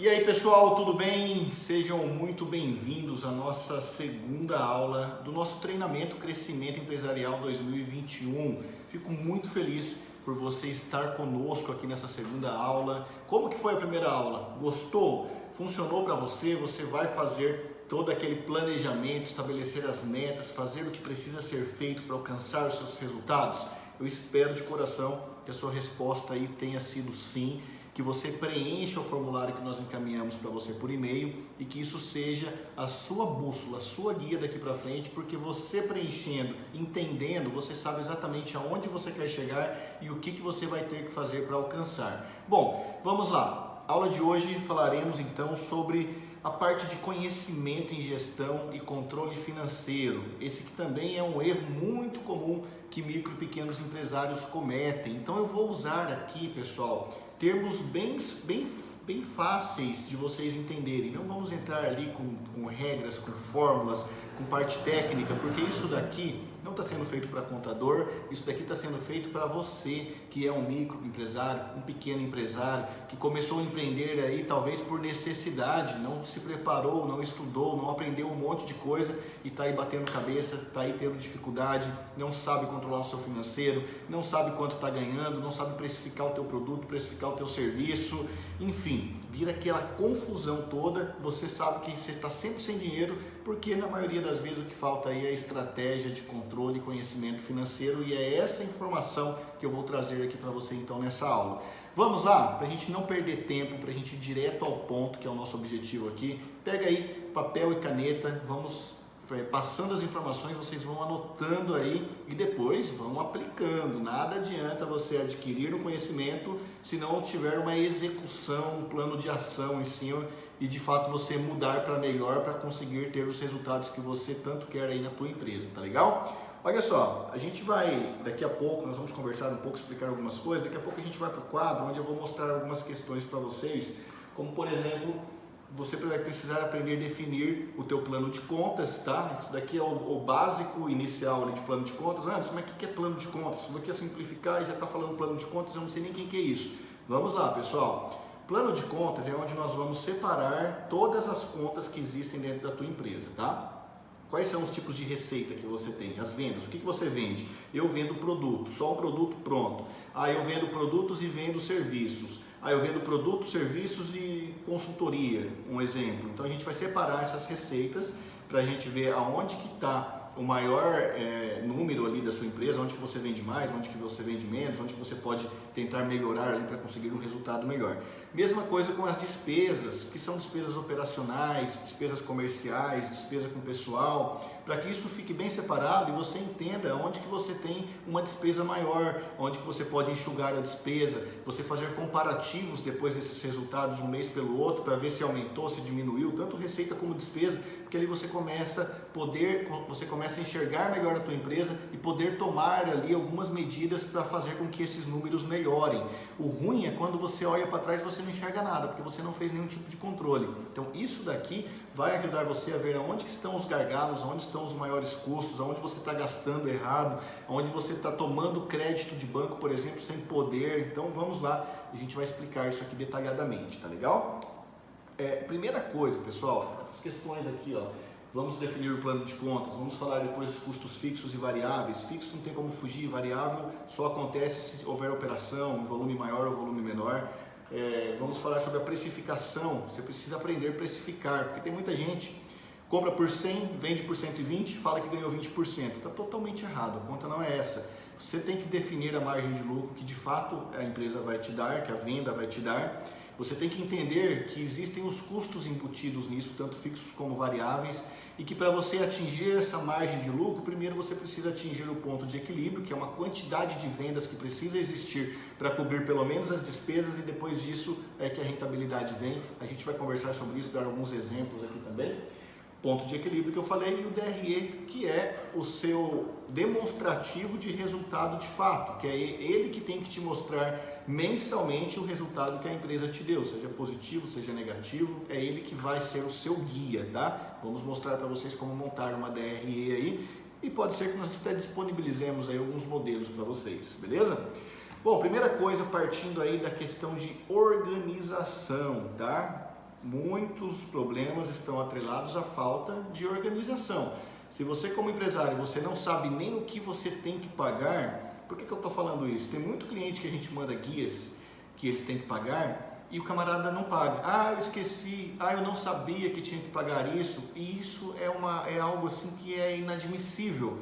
E aí pessoal, tudo bem? Sejam muito bem-vindos à nossa segunda aula do nosso treinamento Crescimento Empresarial 2021. Fico muito feliz por você estar conosco aqui nessa segunda aula. Como que foi a primeira aula? Gostou? Funcionou para você? Você vai fazer todo aquele planejamento, estabelecer as metas, fazer o que precisa ser feito para alcançar os seus resultados? Eu espero de coração que a sua resposta aí tenha sido sim, que você preencha o formulário que nós encaminhamos para você por e-mail e que isso seja a sua bússola, a sua guia daqui para frente, porque você preenchendo, entendendo, você sabe exatamente aonde você quer chegar e o que você vai ter que fazer para alcançar. Bom, vamos lá. Aula de hoje falaremos então sobre a parte de conhecimento em gestão e controle financeiro. Esse que também é um erro muito comum que micro e pequenos empresários cometem. Então eu vou usar aqui, pessoal, termos bem fáceis de vocês entenderem. Não vamos entrar ali com regras, com fórmulas, com parte técnica, porque isso daqui não está sendo feito para contador, isso daqui está sendo feito para você que é um microempresário, um pequeno empresário, que começou a empreender aí talvez por necessidade, não se preparou, não estudou, não aprendeu um monte de coisa e está aí batendo cabeça, está aí tendo dificuldade, não sabe controlar o seu financeiro, não sabe quanto está ganhando, não sabe precificar o teu produto, precificar o teu serviço, enfim, vira aquela confusão toda. Você sabe que você está sempre sem dinheiro, porque na maioria das vezes o que falta aí é estratégia de controle e conhecimento financeiro, e é essa informação que eu vou trazer aqui para você então nessa aula. Vamos lá, para a gente não perder tempo, para a gente ir direto ao ponto, que é o nosso objetivo aqui. Pega aí papel e caneta, vamos passando as informações, vocês vão anotando aí e depois vão aplicando. Nada adianta você adquirir um conhecimento se não tiver uma execução, um plano de ação em cima e de fato você mudar para melhor, para conseguir ter os resultados que você tanto quer aí na tua empresa, tá legal? Olha só, a gente vai, daqui a pouco, nós vamos conversar um pouco, explicar algumas coisas, daqui a pouco a gente vai para o quadro onde eu vou mostrar algumas questões para vocês, como por exemplo, você vai precisar aprender a definir o teu plano de contas, tá? Isso daqui é o básico inicial de plano de contas. Mas o que é plano de contas? Isso daqui é simplificar e já está falando plano de contas, eu não sei nem quem que é isso. Vamos lá, pessoal. Plano de contas é onde nós vamos separar todas as contas que existem dentro da tua empresa, tá? Quais são os tipos de receita que você tem? As vendas. O que você vende? Eu vendo produto, só um produto pronto. Eu vendo produtos e vendo serviços. Eu vendo produtos, serviços e consultoria, um exemplo. Então a gente vai separar essas receitas para a gente ver aonde que está o maior número ali da sua empresa, onde que você vende mais, onde que você vende menos, onde que você pode tentar melhorar ali para conseguir um resultado melhor. Mesma coisa com as despesas, que são despesas operacionais, despesas comerciais, despesa com pessoal, para que isso fique bem separado e você entenda onde que você tem uma despesa maior, onde que você pode enxugar a despesa, você fazer comparativos depois desses resultados um mês pelo outro, para ver se aumentou, se diminuiu, tanto receita como despesa, porque ali você começa a enxergar melhor a tua empresa e poder tomar ali algumas medidas para fazer com que esses números melhorem. O ruim é quando você olha para trás e você não enxerga nada, porque você não fez nenhum tipo de controle. Então isso daqui vai ajudar você a ver aonde que estão os gargalos, aonde estão os maiores custos, aonde você está gastando errado, aonde você está tomando crédito de banco, por exemplo, sem poder. Então vamos lá, a gente vai explicar isso aqui detalhadamente, tá legal? Primeira coisa, pessoal, essas questões aqui, ó. Vamos definir o plano de contas, vamos falar depois dos custos fixos e variáveis. Fixo não tem como fugir, variável só acontece se houver operação, um volume maior ou volume menor. Vamos falar sobre a precificação, você precisa aprender a precificar, porque tem muita gente compra por 100, vende por 120, fala que ganhou 20%. Está totalmente errado, a conta não é essa. Você tem que definir a margem de lucro que de fato a empresa vai te dar, que a venda vai te dar. Você tem que entender que existem os custos embutidos nisso, tanto fixos como variáveis, e que para você atingir essa margem de lucro, primeiro você precisa atingir o ponto de equilíbrio, que é uma quantidade de vendas que precisa existir para cobrir pelo menos as despesas, e depois disso é que a rentabilidade vem. A gente vai conversar sobre isso, dar alguns exemplos aqui também. Ponto de equilíbrio que eu falei, e o DRE, que é o seu demonstrativo de resultado de fato, que é ele que tem que te mostrar mensalmente o resultado que a empresa te deu, seja positivo, seja negativo, é ele que vai ser o seu guia, tá? Vamos mostrar para vocês como montar uma DRE aí, e pode ser que nós até disponibilizemos aí alguns modelos para vocês, beleza? Bom, primeira coisa, partindo aí da questão de organização, tá? Muitos problemas estão atrelados à falta de organização. Se você como empresário, você não sabe nem o que você tem que pagar, por que eu estou falando isso? Tem muito cliente que a gente manda guias que eles têm que pagar e o camarada não paga. Ah, eu esqueci, eu não sabia que tinha que pagar isso, e isso é algo assim que é inadmissível.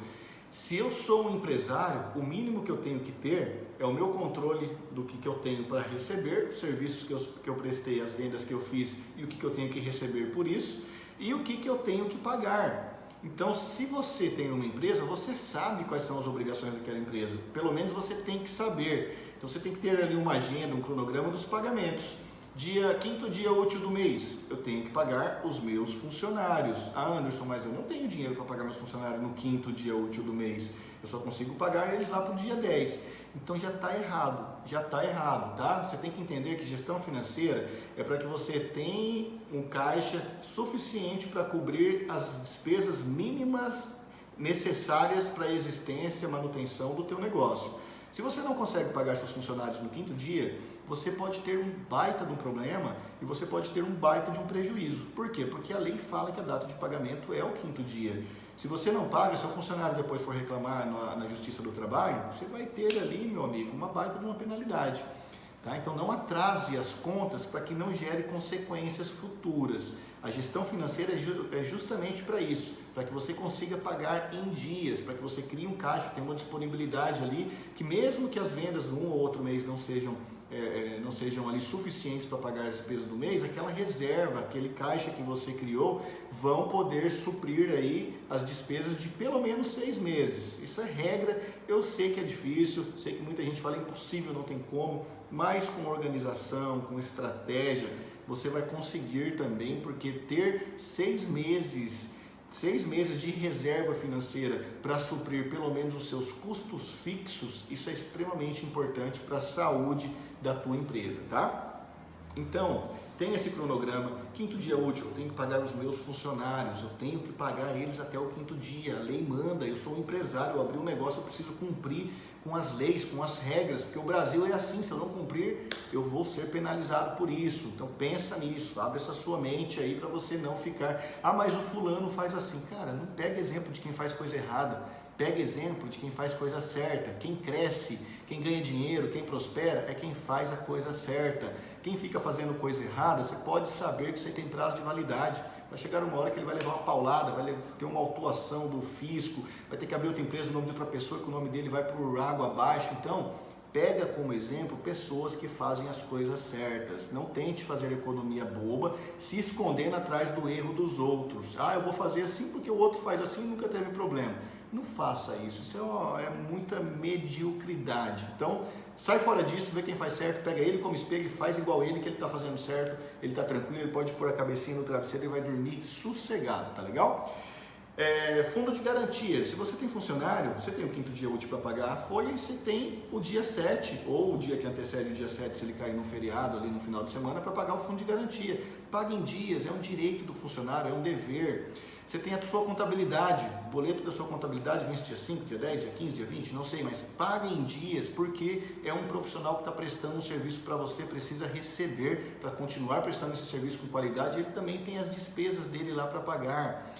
Se eu sou um empresário, o mínimo que eu tenho que ter é o meu controle do que eu tenho para receber, os serviços que eu prestei, as vendas que eu fiz e o que eu tenho que receber por isso, e o que eu tenho que pagar. Então, se você tem uma empresa, você sabe quais são as obrigações daquela empresa. Pelo menos você tem que saber. Então, você tem que ter ali uma agenda, um cronograma dos pagamentos. Quinto dia útil do mês, eu tenho que pagar os meus funcionários. Anderson, mas eu não tenho dinheiro para pagar meus funcionários no quinto dia útil do mês. Eu só consigo pagar eles lá para o dia 10. Então já está errado, tá? Você tem que entender que gestão financeira é para que você tenha um caixa suficiente para cobrir as despesas mínimas necessárias para a existência e manutenção do teu negócio. Se você não consegue pagar seus funcionários no quinto dia, você pode ter um baita de um problema e você pode ter um baita de um prejuízo. Por quê? Porque a lei fala que a data de pagamento é o quinto dia. Se você não paga, se o funcionário depois for reclamar na Justiça do Trabalho, você vai ter ali, meu amigo, uma baita de uma penalidade. Tá? Então não atrase as contas para que não gere consequências futuras. A gestão financeira é justamente para isso, para que você consiga pagar em dias, para que você crie um caixa, tenha uma disponibilidade ali, que mesmo que as vendas um ou outro mês não sejam ali suficientes para pagar as despesas do mês, aquela reserva, aquele caixa que você criou, vão poder suprir aí as despesas de pelo menos 6 meses. Isso é regra, eu sei que é difícil, sei que muita gente fala impossível, não tem como, mas com organização, com estratégia, você vai conseguir também, porque ter 6 meses de reserva financeira para suprir pelo menos os seus custos fixos, isso é extremamente importante para a saúde da tua empresa, tá? Então, tem esse cronograma, quinto dia útil, eu tenho que pagar os meus funcionários, eu tenho que pagar eles até o quinto dia, a lei manda, eu sou um empresário, eu abri um negócio, eu preciso cumprir com as leis, com as regras, porque o Brasil é assim, se eu não cumprir, eu vou ser penalizado por isso. Então pensa nisso, abre essa sua mente aí para você não ficar, mas o fulano faz assim. Cara, não pega exemplo de quem faz coisa errada, pega exemplo de quem faz coisa certa. Quem cresce, quem ganha dinheiro, quem prospera é quem faz a coisa certa. Quem fica fazendo coisa errada, você pode saber que você tem prazo de validade. Vai chegar uma hora que ele vai levar uma paulada, vai ter uma autuação do fisco, vai ter que abrir outra empresa no nome de outra pessoa que o nome dele vai por água abaixo. Então, pega como exemplo pessoas que fazem as coisas certas. Não tente fazer economia boba, se escondendo atrás do erro dos outros. Eu vou fazer assim porque o outro faz assim e nunca teve problema. Não faça isso, isso é muita mediocridade. Então, sai fora disso, vê quem faz certo, pega ele como espelho e faz igual ele, que ele está fazendo certo, ele está tranquilo, ele pode pôr a cabecinha no travesseiro e vai dormir sossegado, tá legal? Fundo de garantia, se você tem funcionário, você tem o quinto dia útil para pagar a folha e você tem o dia 7, ou o dia que antecede o dia 7, se ele cair num feriado ali no final de semana, para pagar o fundo de garantia. Paga em dias, é um direito do funcionário, é um dever. Você tem a sua contabilidade, o boleto da sua contabilidade vence dia 5, dia 10, dia 15, dia 20, não sei, mas paga em dias, porque é um profissional que está prestando um serviço para você, precisa receber para continuar prestando esse serviço com qualidade, ele também tem as despesas dele lá para pagar.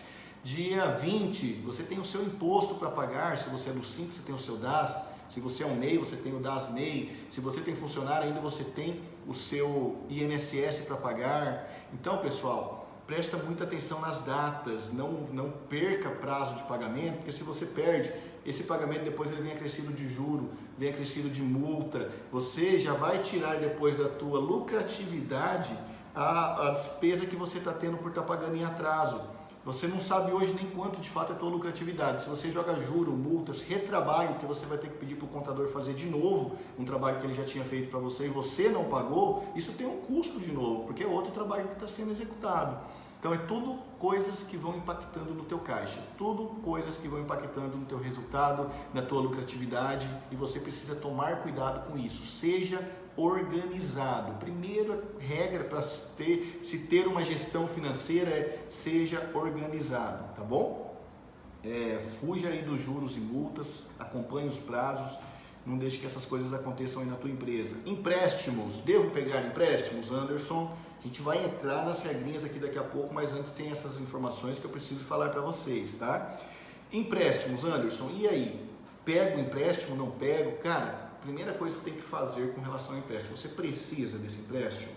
Dia 20, você tem o seu imposto para pagar, se você é do Simples, você tem o seu DAS, se você é um MEI, você tem o DAS-MEI, se você tem funcionário ainda, você tem o seu INSS para pagar. Então, pessoal, presta muita atenção nas datas, não perca prazo de pagamento, porque se você perde, esse pagamento depois ele vem acrescido de juro, vem acrescido de multa, você já vai tirar depois da tua lucratividade a despesa que você está tendo por estar pagando em atraso. Você não sabe hoje nem quanto de fato é a tua lucratividade. Se você joga juro, multas, retrabalho, porque você vai ter que pedir para o contador fazer de novo um trabalho que ele já tinha feito para você e você não pagou, isso tem um custo de novo, porque é outro trabalho que está sendo executado. Então é tudo coisas que vão impactando no teu caixa, tudo coisas que vão impactando no teu resultado, na tua lucratividade, e você precisa tomar cuidado com isso. Seja organizado. Primeira regra para se ter uma gestão financeira é seja organizado, tá bom? Fuja aí dos juros e multas, acompanhe os prazos, Não deixe que essas coisas aconteçam aí na tua empresa. Empréstimos, devo pegar empréstimos, Anderson? A gente vai entrar nas regrinhas aqui daqui a pouco, mas antes tem essas informações que eu preciso falar para vocês, tá? Empréstimos, Anderson, e aí? Pego o empréstimo, não pego? Cara, primeira coisa que você tem que fazer com relação ao empréstimo, você precisa desse empréstimo?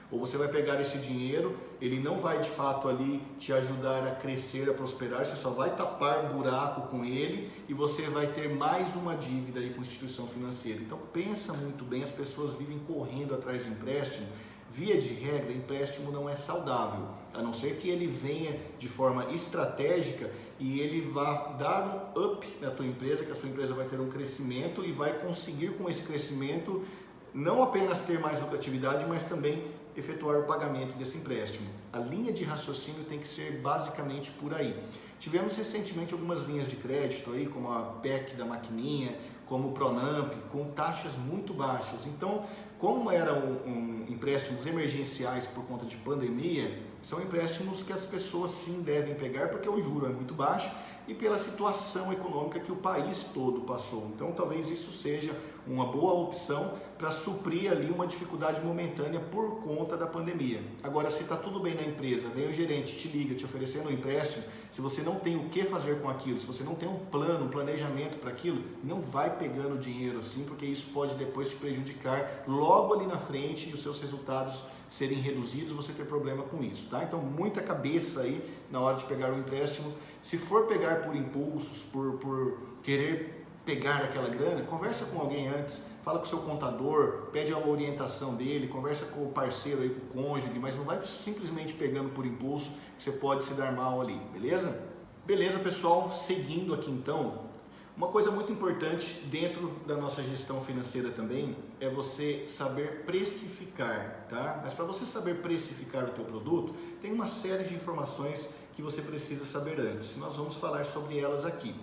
Ou você vai pegar esse dinheiro, ele não vai de fato ali te ajudar a crescer, a prosperar, você só vai tapar buraco com ele e você vai ter mais uma dívida aí com a instituição financeira. Então pensa muito bem, as pessoas vivem correndo atrás de empréstimo. Via de regra, empréstimo não é saudável, a não ser que ele venha de forma estratégica e ele vá dar um up na tua empresa, que a sua empresa vai ter um crescimento e vai conseguir com esse crescimento não apenas ter mais lucratividade, mas também efetuar o pagamento desse empréstimo. A linha de raciocínio tem que ser basicamente por aí. Tivemos recentemente algumas linhas de crédito aí, como a PEC da maquininha, como o Pronamp, com taxas muito baixas. Então, como eram empréstimos emergenciais por conta de pandemia, são empréstimos que as pessoas sim devem pegar, porque o juro é muito baixo e pela situação econômica que o país todo passou. Então, talvez isso seja uma boa opção para suprir ali uma dificuldade momentânea por conta da pandemia. Agora, se está tudo bem na empresa, vem o gerente, te liga, te oferecendo um empréstimo, se você não tem o que fazer com aquilo, se você não tem um plano, um planejamento para aquilo, não vai pegando dinheiro assim, porque isso pode depois te prejudicar logo ali na frente e os seus resultados serem reduzidos, você ter problema com isso, tá? Então, muita cabeça aí na hora de pegar o empréstimo. Se for pegar por impulsos, por querer pegar aquela grana, conversa com alguém antes, fala com o seu contador, pede uma orientação dele, conversa com o parceiro aí, com o cônjuge, mas não vai simplesmente pegando por impulso, que você pode se dar mal ali, beleza? Beleza, pessoal, seguindo aqui então, uma coisa muito importante dentro da nossa gestão financeira também é você saber precificar, tá? Mas para você saber precificar o teu produto, tem uma série de informações que você precisa saber antes. Nós vamos falar sobre elas aqui.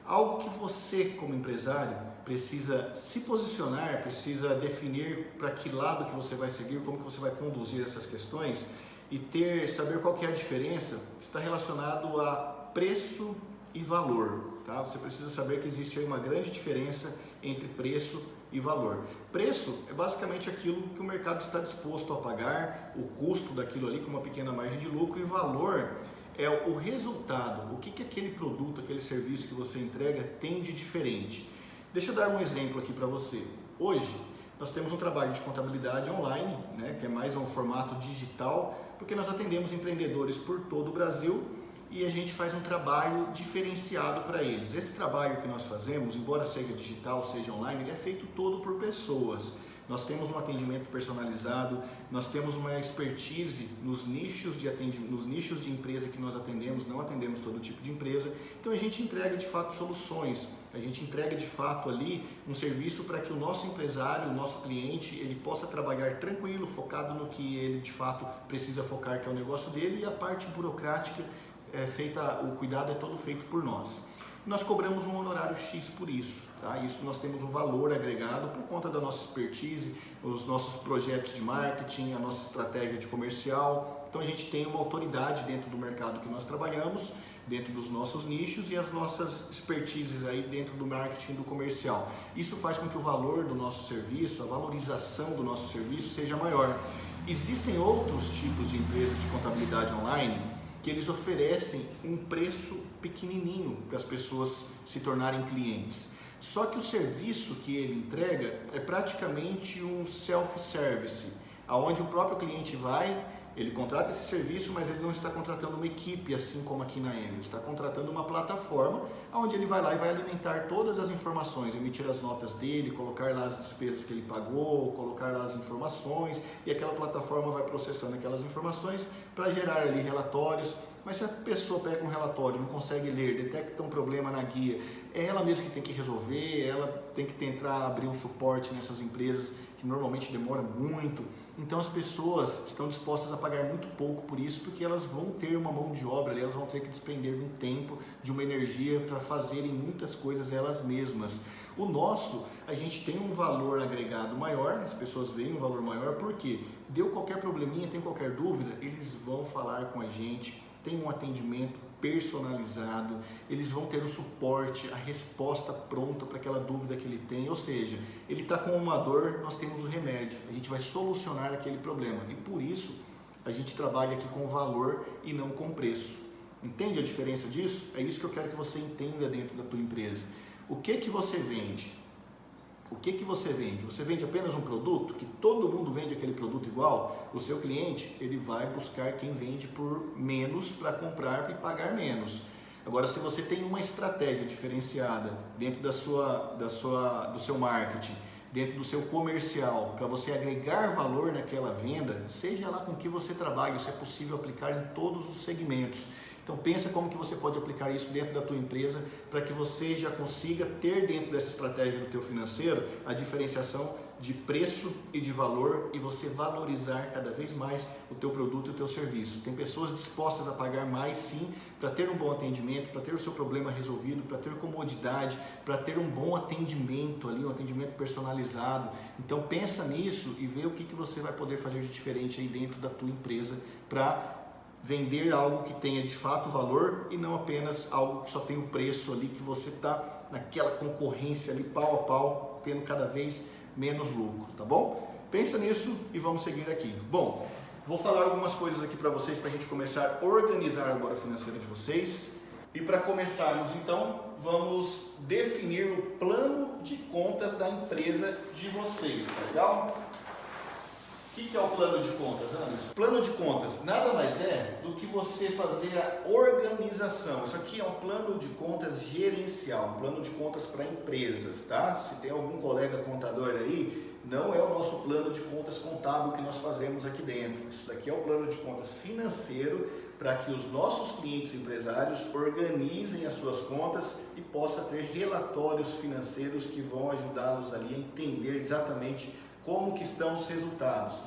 Algo que você, como empresário, precisa se posicionar, precisa definir para que lado que você vai seguir, como que você vai conduzir essas questões e saber qual que é a diferença, está relacionado a preço e valor, tá? Você precisa saber que existe aí uma grande diferença entre preço e valor. Preço é basicamente aquilo que o mercado está disposto a pagar, o custo daquilo ali com uma pequena margem de lucro, e valor é o resultado, o que aquele produto, aquele serviço que você entrega tem de diferente. Deixa eu dar um exemplo aqui para você. Hoje nós temos um trabalho de contabilidade online, né, que é mais um formato digital, porque nós atendemos empreendedores por todo o Brasil e a gente faz um trabalho diferenciado para eles. Esse trabalho que nós fazemos, embora seja digital, seja online, ele é feito todo por pessoas. Nós temos um atendimento personalizado, nós temos uma expertise nos nichos de empresa que nós atendemos, não atendemos todo tipo de empresa. Então a gente entrega de fato soluções, a gente entrega de fato ali um serviço para que o nosso empresário, o nosso cliente, ele possa trabalhar tranquilo, focado no que ele de fato precisa focar, que é o negócio dele, e a parte burocrática o cuidado é todo feito por nós. Nós cobramos um honorário X por isso, tá? Isso nós temos um valor agregado por conta da nossa expertise, os nossos projetos de marketing, a nossa estratégia de comercial. Então a gente tem uma autoridade dentro do mercado que nós trabalhamos, dentro dos nossos nichos e as nossas expertises aí dentro do marketing e do comercial. Isso faz com que o valor do nosso serviço, a valorização do nosso serviço seja maior. Existem outros tipos de empresas de contabilidade online que eles oferecem um preço pequenininho para as pessoas se tornarem clientes. Só que o serviço que ele entrega é praticamente um self-service, onde o próprio cliente vai, ele contrata esse serviço, mas ele não está contratando uma equipe assim como aqui na Eme, ele está contratando uma plataforma onde ele vai lá e vai alimentar todas as informações, emitir as notas dele, colocar lá as despesas que ele pagou, colocar lá as informações, e aquela plataforma vai processando aquelas informações para gerar ali relatórios. Mas se a pessoa pega um relatório, não consegue ler, detecta um problema na guia, é ela mesma que tem que resolver, ela tem que tentar abrir um suporte nessas empresas que normalmente demora muito. Então as pessoas estão dispostas a pagar muito pouco por isso, porque elas vão ter uma mão de obra ali, elas vão ter que despender de um tempo, de uma energia para fazerem muitas coisas elas mesmas. O nosso, a gente tem um valor agregado maior, as pessoas veem um valor maior, porque deu qualquer probleminha, tem qualquer dúvida, eles vão falar com a gente, tem um atendimento personalizado, eles vão ter o suporte, a resposta pronta para aquela dúvida que ele tem, ou seja, ele está com uma dor, nós temos o remédio, a gente vai solucionar aquele problema e por isso a gente trabalha aqui com valor e não com preço. Entende a diferença disso? É isso que eu quero que você entenda dentro da tua empresa. O que você vende? O que você vende? Você vende apenas um produto, que todo mundo vende aquele produto igual? O seu cliente, ele vai buscar quem vende por menos para comprar e pagar menos. Agora, se você tem uma estratégia diferenciada dentro do seu marketing, dentro do seu comercial, para você agregar valor naquela venda, seja lá com que você trabalhe, isso é possível aplicar em todos os segmentos. Então pensa como que você pode aplicar isso dentro da tua empresa para que você já consiga ter dentro dessa estratégia do teu financeiro a diferenciação de preço e de valor e você valorizar cada vez mais o teu produto e o teu serviço. Tem pessoas dispostas a pagar mais sim para ter um bom atendimento, para ter o seu problema resolvido, para ter comodidade, para ter um bom atendimento ali, um atendimento personalizado. Então pensa nisso e vê o que você vai poder fazer de diferente aí dentro da tua empresa para vender algo que tenha de fato valor e não apenas algo que só tem o preço ali, que você está naquela concorrência ali pau a pau, tendo cada vez menos lucro, tá bom? Pensa nisso e vamos seguir aqui. Bom, vou falar algumas coisas aqui para vocês para a gente começar a organizar agora a financeira de vocês. E para começarmos então, vamos definir o plano de contas da empresa de vocês, tá legal? O que é o plano de contas, Anderson? Plano de contas nada mais é do que você fazer a organização. Isso aqui é um plano de contas gerencial, um plano de contas para empresas, tá? Se tem algum colega contador aí, não é o nosso plano de contas contábil que nós fazemos aqui dentro. Isso daqui é o plano de contas financeiro para que os nossos clientes empresários organizem as suas contas e possa ter relatórios financeiros que vão ajudá-los ali a entender exatamente como que estão os resultados.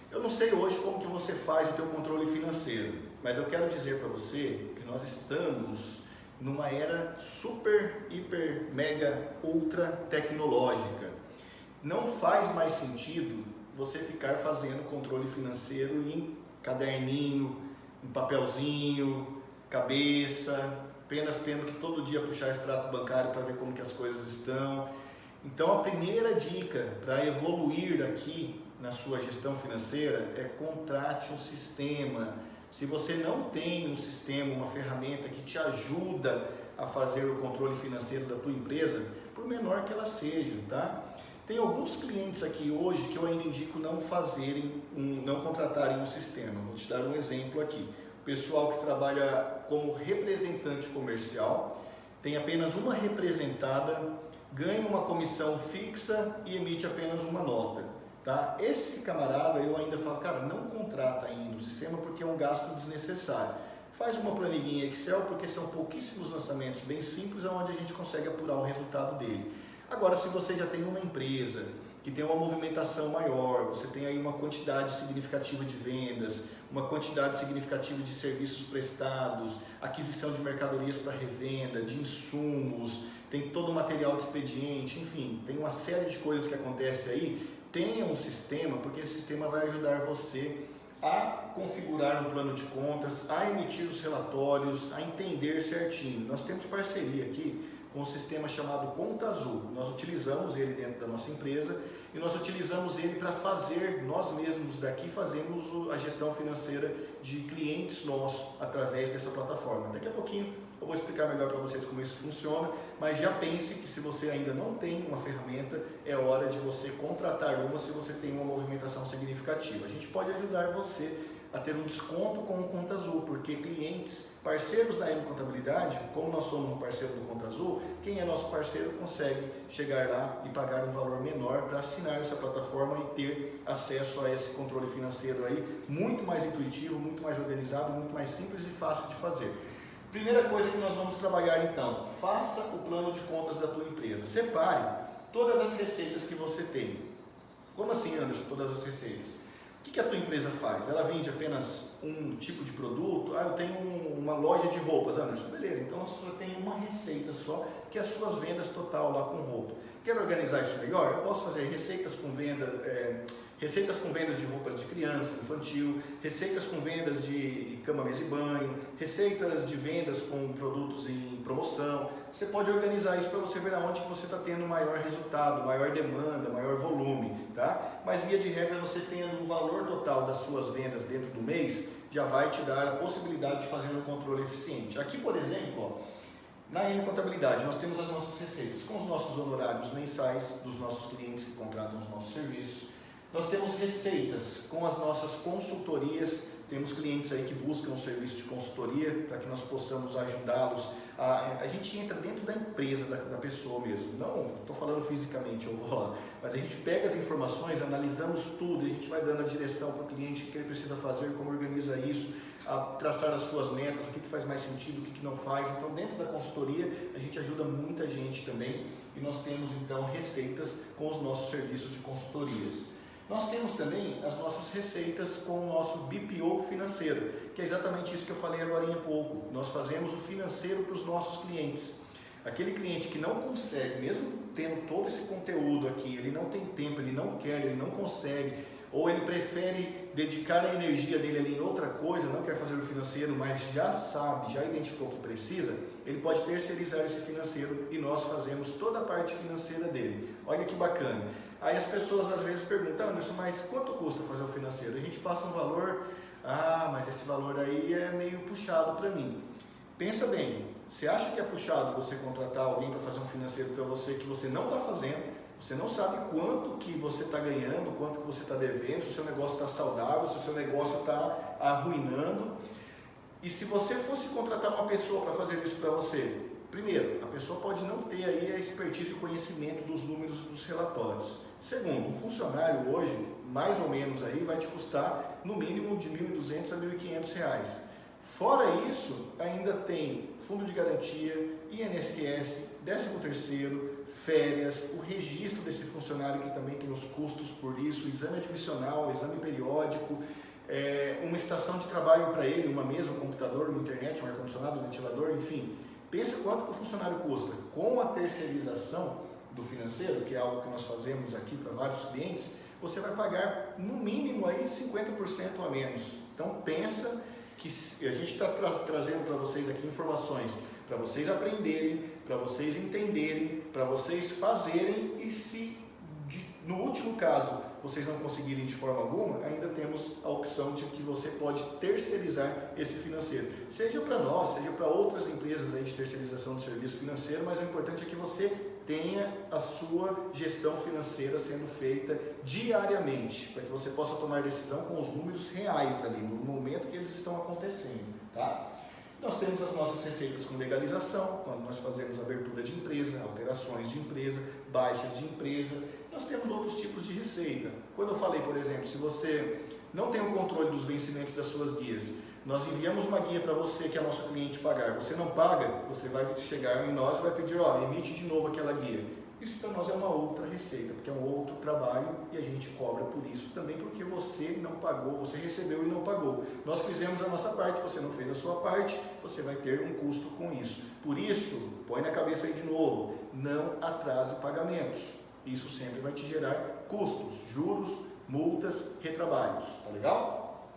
Eu não sei hoje como que você faz o teu controle financeiro, mas eu quero dizer para você que nós estamos numa era super, hiper, mega, ultra tecnológica. Não faz mais sentido você ficar fazendo controle financeiro em caderninho, em papelzinho, cabeça, apenas tendo que todo dia puxar extrato bancário para ver como que as coisas estão. Então a primeira dica para evoluir aqui na sua gestão financeira é contrate um sistema. Se você não tem um sistema, uma ferramenta que te ajuda a fazer o controle financeiro da tua empresa, por menor que ela seja, tá? Tem alguns clientes aqui hoje que eu ainda indico não contratarem um sistema. Vou te dar um exemplo aqui. O pessoal que trabalha como representante comercial tem apenas uma representada, ganha uma comissão fixa e emite apenas uma nota, tá? Esse camarada eu ainda falo, cara, não contrata ainda o sistema porque é um gasto desnecessário. Faz uma planilhinha Excel porque são pouquíssimos lançamentos bem simples onde a gente consegue apurar o resultado dele. Agora, se você já tem uma empresa que tem uma movimentação maior, você tem aí uma quantidade significativa de vendas, uma quantidade significativa de serviços prestados, aquisição de mercadorias para revenda, de insumos, tem todo o material de expediente, enfim, tem uma série de coisas que acontecem aí. Tenha um sistema, porque esse sistema vai ajudar você a configurar um plano de contas, a emitir os relatórios, a entender certinho. Nós temos parceria aqui com um sistema chamado Conta Azul. Nós utilizamos ele dentro da nossa empresa e nós utilizamos ele para fazer, nós mesmos daqui fazemos a gestão financeira de clientes nossos através dessa plataforma. Daqui a pouquinho eu vou explicar melhor para vocês como isso funciona, mas já pense que se você ainda não tem uma ferramenta, é hora de você contratar uma se você tem uma movimentação significativa. A gente pode ajudar você a ter um desconto com o Conta Azul, porque clientes, parceiros da M Contabilidade, como nós somos um parceiro do Conta Azul, quem é nosso parceiro consegue chegar lá e pagar um valor menor para assinar essa plataforma e ter acesso a esse controle financeiro aí, muito mais intuitivo, muito mais organizado, muito mais simples e fácil de fazer. Primeira coisa que nós vamos trabalhar então, faça o plano de contas da tua empresa. Separe todas as receitas que você tem. Como assim, Anderson, todas as receitas? O que a tua empresa faz? Ela vende apenas um tipo de produto? Eu tenho uma loja de roupas, Anderson. Beleza, então você tem uma receita só, que é as suas vendas total lá com roupa. Quero organizar isso melhor? Eu posso fazer receitas com vendas de roupas de criança, infantil, receitas com vendas de cama, mesa e banho, receitas de vendas com produtos em promoção. Você pode organizar isso para você ver aonde que você está tendo maior resultado, maior demanda, maior volume, tá? Mas via de regra, você tendo o valor total das suas vendas dentro do mês, já vai te dar a possibilidade de fazer um controle eficiente. Aqui, por exemplo, ó, na M Contabilidade, nós temos as nossas receitas com os nossos honorários mensais dos nossos clientes que contratam os nossos serviços. Nós temos receitas com as nossas consultorias, temos clientes aí que buscam um serviço de consultoria para que nós possamos ajudá-los. A gente entra dentro da empresa da pessoa mesmo, não estou falando fisicamente, eu vou lá, mas a gente pega as informações, analisamos tudo, a gente vai dando a direção para o cliente, o que ele precisa fazer, como organiza isso, a traçar as suas metas, o que faz mais sentido, o que não faz. Então, dentro da consultoria, a gente ajuda muita gente também e nós temos então receitas com os nossos serviços de consultorias. Nós temos também as nossas receitas com o nosso BPO financeiro, que é exatamente isso que eu falei agora há pouco. Nós fazemos o financeiro para os nossos clientes. Aquele cliente que não consegue, mesmo tendo todo esse conteúdo aqui, ele não tem tempo, ele não quer, ele não consegue, ou ele prefere dedicar a energia dele ali em outra coisa, não quer fazer o financeiro, mas já sabe, já identificou o que precisa, ele pode terceirizar esse financeiro e nós fazemos toda a parte financeira dele. Olha que bacana. Aí as pessoas às vezes perguntam, Anderson, mas quanto custa fazer o financeiro? A gente passa um valor, mas esse valor aí é meio puxado para mim. Pensa bem, você acha que é puxado você contratar alguém para fazer um financeiro para você que você não está fazendo, você não sabe quanto que você está ganhando, quanto que você está devendo, se o seu negócio está saudável, se o seu negócio está arruinando. E se você fosse contratar uma pessoa para fazer isso para você, primeiro, a pessoa pode não ter aí a expertise e o conhecimento dos números dos relatórios. Segundo, um funcionário hoje, mais ou menos aí, vai te custar no mínimo de R$ 1.200 a R$ 1.500. Fora isso, ainda tem fundo de garantia, INSS, 13º, férias, o registro desse funcionário que também tem os custos por isso, exame admissional, exame periódico, uma estação de trabalho para ele, uma mesa, um computador, uma internet, um ar-condicionado, um ventilador, enfim. Pensa quanto que o funcionário custa. Com a terceirização do financeiro, que é algo que nós fazemos aqui para vários clientes, você vai pagar no mínimo aí 50% a menos. Então pensa que a gente está trazendo para vocês aqui informações para vocês aprenderem, para vocês entenderem, para vocês fazerem e se no último caso vocês não conseguirem de forma alguma, ainda temos a opção de que você pode terceirizar esse financeiro. Seja para nós, seja para outras empresas aí de terceirização de serviço financeiro, mas o importante é que você tenha a sua gestão financeira sendo feita diariamente, para que você possa tomar decisão com os números reais ali, no momento que eles estão acontecendo, tá? Nós temos as nossas receitas com legalização, quando nós fazemos abertura de empresa, alterações de empresa, baixas de empresa. Nós temos outros tipos de receita. Quando eu falei, por exemplo, se você não tem o controle dos vencimentos das suas guias, nós enviamos uma guia para você que é nosso cliente pagar, você não paga, você vai chegar em nós e vai pedir, emite de novo aquela guia. Isso para nós é uma outra receita, porque é um outro trabalho e a gente cobra por isso também, porque você não pagou, você recebeu e não pagou. Nós fizemos a nossa parte, você não fez a sua parte, você vai ter um custo com isso. Por isso, põe na cabeça aí de novo, não atrase pagamentos. Isso sempre vai te gerar custos, juros, multas, retrabalhos. Tá legal?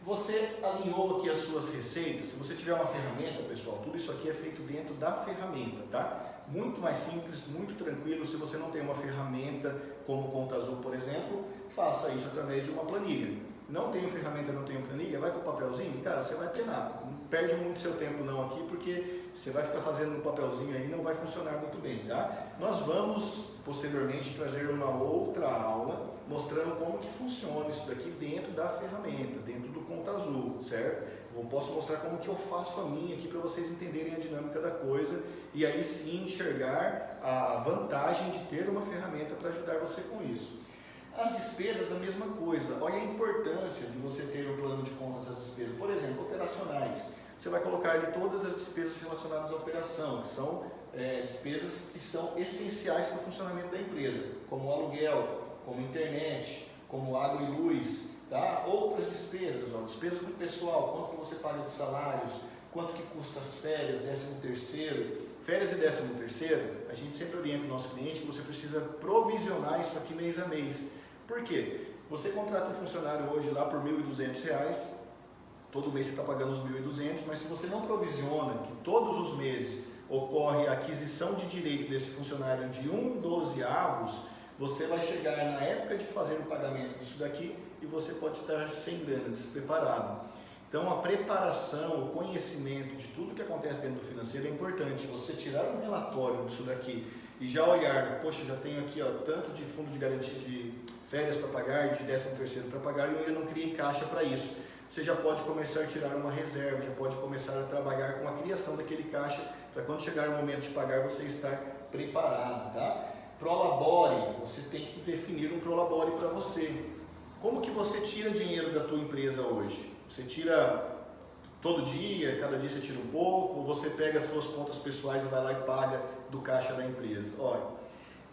Você alinhou aqui as suas receitas. Se você tiver uma ferramenta, pessoal, tudo isso aqui é feito dentro da ferramenta, tá? Muito mais simples, muito tranquilo. Se você não tem uma ferramenta como o Conta Azul, por exemplo, faça isso através de uma planilha. Não tenho ferramenta, não tenho planilha, vai para o papelzinho, cara, você vai penar. Não perde muito seu tempo não aqui, porque você vai ficar fazendo no papelzinho aí e não vai funcionar muito bem, tá? Nós vamos, posteriormente, trazer uma outra aula mostrando como que funciona isso daqui dentro da ferramenta, dentro do Conta Azul, certo? Eu posso mostrar como que eu faço a minha aqui para vocês entenderem a dinâmica da coisa e aí sim enxergar a vantagem de ter uma ferramenta para ajudar você com isso. As despesas, a mesma coisa. Olha a importância de você ter um plano de contas das despesas. Por exemplo, operacionais. Você vai colocar ali todas as despesas relacionadas à operação, que são despesas que são essenciais para o funcionamento da empresa, como aluguel, como internet, como água e luz, tá? Outras despesas, despesas com o pessoal, quanto que você paga de salários, quanto que custa as férias, 13º, Férias e 13º, a gente sempre orienta o nosso cliente que você precisa provisionar isso aqui mês a mês. Por quê? Você contrata um funcionário hoje lá por R$ 1.200, todo mês você está pagando os 1.200, mas se você não provisiona que todos os meses ocorre a aquisição de direito desse funcionário de 1/12, você vai chegar na época de fazer o pagamento disso daqui e você pode estar sem grana, despreparado. Então a preparação, o conhecimento de tudo que acontece dentro do financeiro é importante. Você tirar um relatório disso daqui e já olhar, poxa, já tenho aqui tanto de fundo de garantia de férias para pagar, de 13º para pagar e eu ainda não criei caixa para isso. Você já pode começar a tirar uma reserva, já pode começar a trabalhar com a criação daquele caixa para quando chegar o momento de pagar você estar preparado, tá? Prolabore, você tem que definir um prolabore para você. Como que você tira dinheiro da tua empresa hoje? Você tira todo dia, cada dia você tira um pouco, ou você pega as suas contas pessoais e vai lá e paga do caixa da empresa? Olha,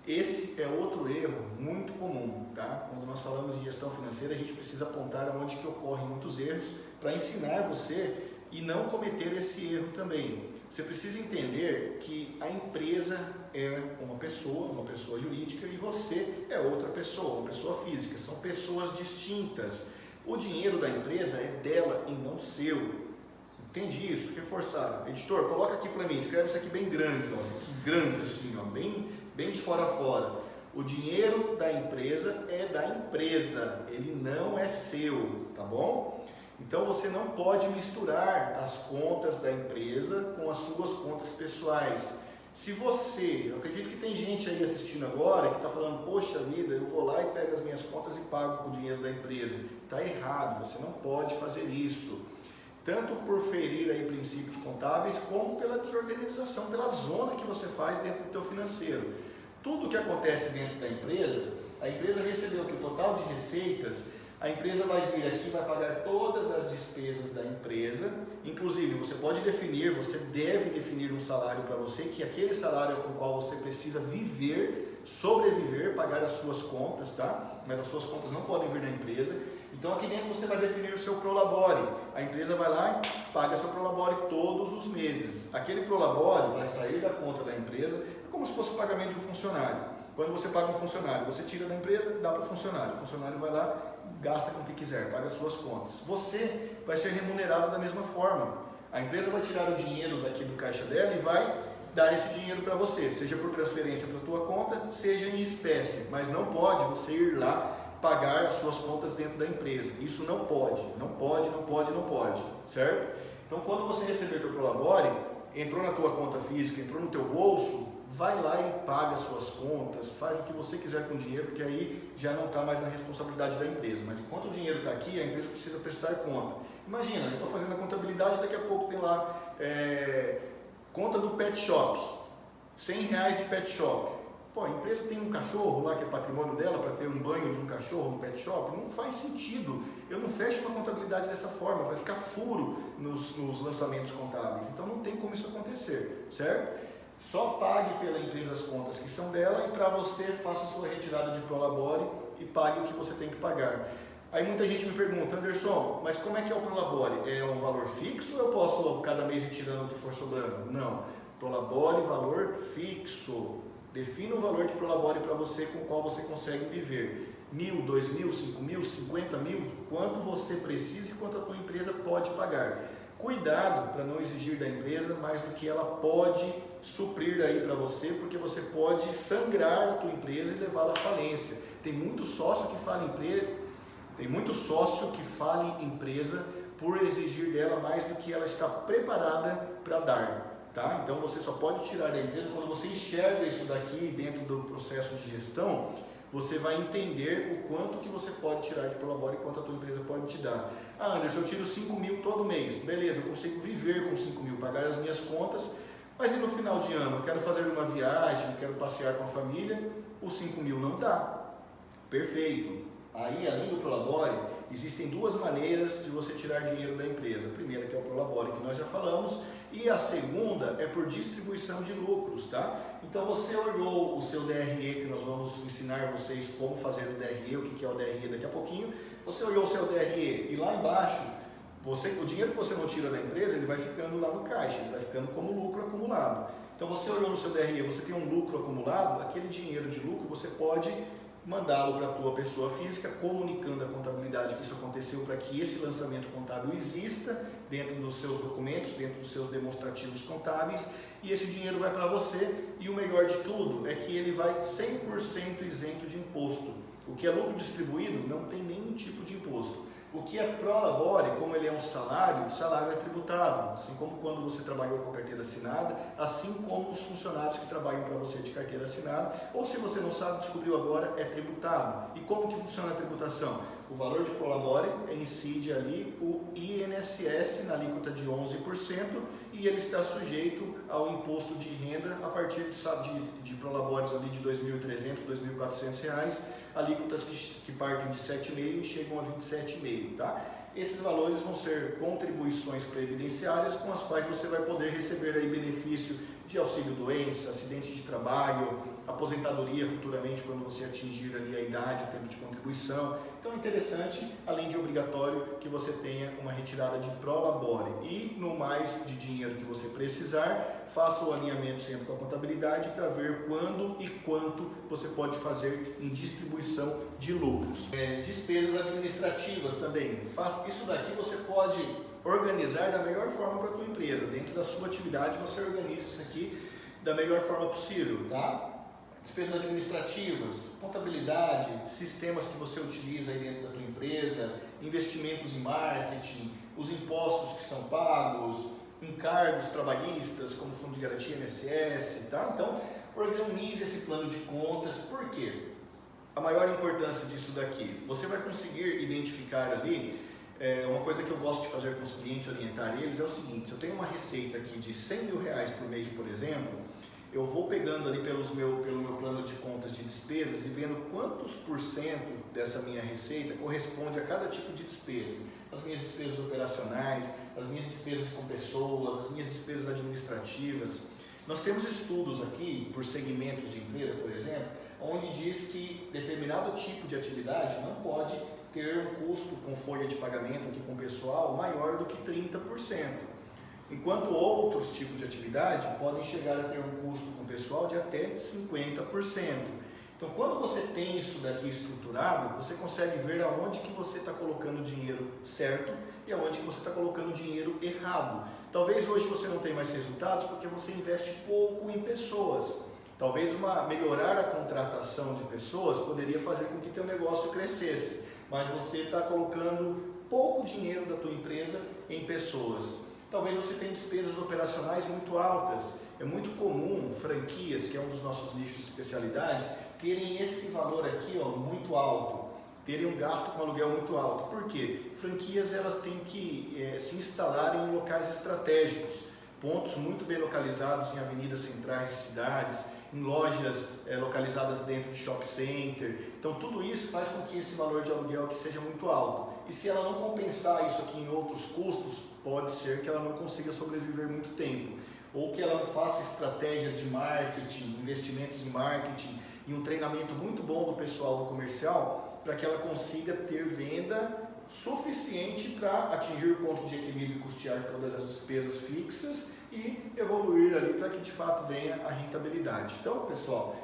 esse é outro erro muito comum, tá? Quando nós falamos de gestão financeira, a gente precisa apontar onde que ocorrem muitos erros para ensinar você e não cometer esse erro também. Você precisa entender que a empresa é uma pessoa jurídica, e você é outra pessoa, uma pessoa física, são pessoas distintas. O dinheiro da empresa é dela e não seu. Entende isso? Reforçar. Editor, coloca aqui para mim, escreve isso aqui bem grande, ó, que grande assim, ó, bem de fora a fora. O dinheiro da empresa é da empresa, ele não é seu, tá bom? Então você não pode misturar as contas da empresa com as suas contas pessoais. Se você, eu acredito que tem gente aí assistindo agora que está falando, poxa vida, eu vou lá e pego as minhas contas e pago com o dinheiro da empresa. Está errado, você não pode fazer isso. Tanto por ferir aí princípios contábeis, como pela desorganização, pela zona que você faz dentro do teu financeiro. Tudo que acontece dentro da empresa, a empresa recebeu aqui o total de receitas, a empresa vai vir aqui, vai pagar todas as despesas da empresa, inclusive você pode definir, você deve definir um salário para você, que aquele salário com o qual você precisa viver, sobreviver, pagar as suas contas, tá? Mas as suas contas não podem vir da empresa. Então aqui dentro você vai definir o seu prolabore, a empresa vai lá e paga seu prolabore todos os meses. Aquele prolabore vai sair da conta da empresa, é como se fosse o pagamento de um funcionário. Quando você paga um funcionário, você tira da empresa, dá para o funcionário vai lá, gasta com o que quiser, paga as suas contas. Você vai ser remunerado da mesma forma. A empresa vai tirar o dinheiro daqui do caixa dela e vai dar esse dinheiro para você, seja por transferência para a tua conta, seja em espécie, mas não pode você ir lá pagar as suas contas dentro da empresa. Isso não pode, certo? Então quando você receber teu prolabore, entrou na tua conta física, entrou no teu bolso, vai lá e paga as suas contas, faz o que você quiser com o dinheiro, porque aí já não está mais na responsabilidade da empresa. Mas enquanto o dinheiro está aqui, a empresa precisa prestar conta. Imagina, eu estou fazendo a contabilidade, daqui a pouco tem lá conta do pet shop, R$100 de pet shop. Pô, a empresa tem um cachorro lá que é patrimônio dela para ter um banho de um cachorro no pet shop, não faz sentido. Eu não fecho uma contabilidade dessa forma, vai ficar furo nos lançamentos contábeis. Então não tem como isso acontecer, certo? Só pague pela empresa as contas que são dela e para você faça a sua retirada de prolabore e pague o que você tem que pagar. Aí muita gente me pergunta, Anderson, mas como é que é o prolabore? É um valor fixo ou eu posso cada mês ir tirando o que for sobrando? Não, prolabore valor fixo. Defina o valor de prolabore para você com o qual você consegue viver. 1.000, 2.000, 5.000, 50.000, quanto você precisa e quanto a tua empresa pode pagar. Cuidado para não exigir da empresa mais do que ela pode suprir aí para você, porque você pode sangrar a tua empresa e levá-la à falência. Tem muito sócio que fala empresa por exigir dela mais do que ela está preparada para dar. Tá? Então você só pode tirar da empresa quando você enxerga isso daqui dentro do processo de gestão. Você vai entender o quanto que você pode tirar de prolabore e quanto a tua empresa pode te dar. Ah, Anderson, eu tiro 5.000 todo mês. Beleza, eu consigo viver com 5.000, pagar as minhas contas, mas e no final de ano? Eu quero fazer uma viagem, quero passear com a família, os 5.000 não dá. Perfeito. Aí, além do prolabore, existem duas maneiras de você tirar dinheiro da empresa. A primeira, que é o prolabore, que nós já falamos, e a segunda é por distribuição de lucros, tá? Então você olhou o seu DRE, que nós vamos ensinar vocês como fazer o DRE, o que é o DRE daqui a pouquinho. Você olhou o seu DRE e lá embaixo, o dinheiro que você não tira da empresa, ele vai ficando lá no caixa, ele vai ficando como lucro acumulado. Então você olhou no seu DRE, você tem um lucro acumulado, aquele dinheiro de lucro você pode mandá-lo para a tua pessoa física, comunicando a contabilidade que isso aconteceu para que esse lançamento contábil exista dentro dos seus documentos, dentro dos seus demonstrativos contábeis, e esse dinheiro vai para você, e o melhor de tudo é que ele vai 100% isento de imposto. O que é lucro distribuído não tem nenhum tipo de imposto. O que é prolabore, como ele é um salário, o salário é tributado, assim como quando você trabalhou com carteira assinada, assim como os funcionários que trabalham para você de carteira assinada, ou se você não sabe, descobriu agora, é tributado. E como que funciona a tributação? O valor de prolabore incide ali o INSS na alíquota de 11% e ele está sujeito ao imposto de renda a partir de prolabores ali de R$ 2.300, R$ 2.400, alíquotas que partem de 7,5% e chegam a 27,5%, tá? Esses valores vão ser contribuições previdenciárias com as quais você vai poder receber aí benefício de auxílio-doença, acidente de trabalho, aposentadoria futuramente quando você atingir ali a idade, o tempo de contribuição. Então é interessante, além de obrigatório, que você tenha uma retirada de prolabore. E no mais de dinheiro que você precisar, faça o alinhamento sempre com a contabilidade para ver quando e quanto você pode fazer em distribuição de lucros. Despesas administrativas também. Isso daqui você pode organizar da melhor forma para a tua empresa. Dentro da sua atividade você organiza isso aqui da melhor forma possível, tá? Despesas administrativas, contabilidade, sistemas que você utiliza aí dentro da tua empresa, investimentos em marketing, os impostos que são pagos, encargos trabalhistas, como fundo de garantia, INSS, tá? Então, organize esse plano de contas. Por quê? A maior importância disso daqui, você vai conseguir identificar ali, uma coisa que eu gosto de fazer com os clientes, orientar eles, é o seguinte: se eu tenho uma receita aqui de R$100.000 por mês, por exemplo, eu vou pegando ali pelo meu plano de contas de despesas e vendo quantos por cento dessa minha receita corresponde a cada tipo de despesa. As minhas despesas operacionais, as minhas despesas com pessoas, as minhas despesas administrativas. Nós temos estudos aqui, por segmentos de empresa, por exemplo, onde diz que determinado tipo de atividade não pode ter um custo com folha de pagamento aqui com o pessoal maior do que 30%. Enquanto outros tipos de atividade podem chegar a ter um custo com o pessoal de até 50%. Então, quando você tem isso daqui estruturado, você consegue ver aonde que você está colocando o dinheiro certo e aonde que você está colocando o dinheiro errado. Talvez hoje você não tenha mais resultados porque você investe pouco em pessoas. Talvez melhorar a contratação de pessoas poderia fazer com que teu negócio crescesse, mas você está colocando pouco dinheiro da tua empresa em pessoas. Talvez você tenha despesas operacionais muito altas. É muito comum franquias, que é um dos nossos nichos de especialidade, terem esse valor aqui muito alto, terem um gasto com aluguel muito alto. Por quê? Franquias elas têm que se instalarem em locais estratégicos, pontos muito bem localizados em avenidas centrais de cidades, em lojas localizadas dentro de shopping center. Então tudo isso faz com que esse valor de aluguel aqui seja muito alto. E se ela não compensar isso aqui em outros custos, pode ser que ela não consiga sobreviver muito tempo. Ou que ela não faça estratégias de marketing, investimentos em marketing e um treinamento muito bom do pessoal do comercial para que ela consiga ter venda suficiente para atingir o ponto de equilíbrio e custear todas as despesas fixas e evoluir ali para que de fato venha a rentabilidade. Então, pessoal,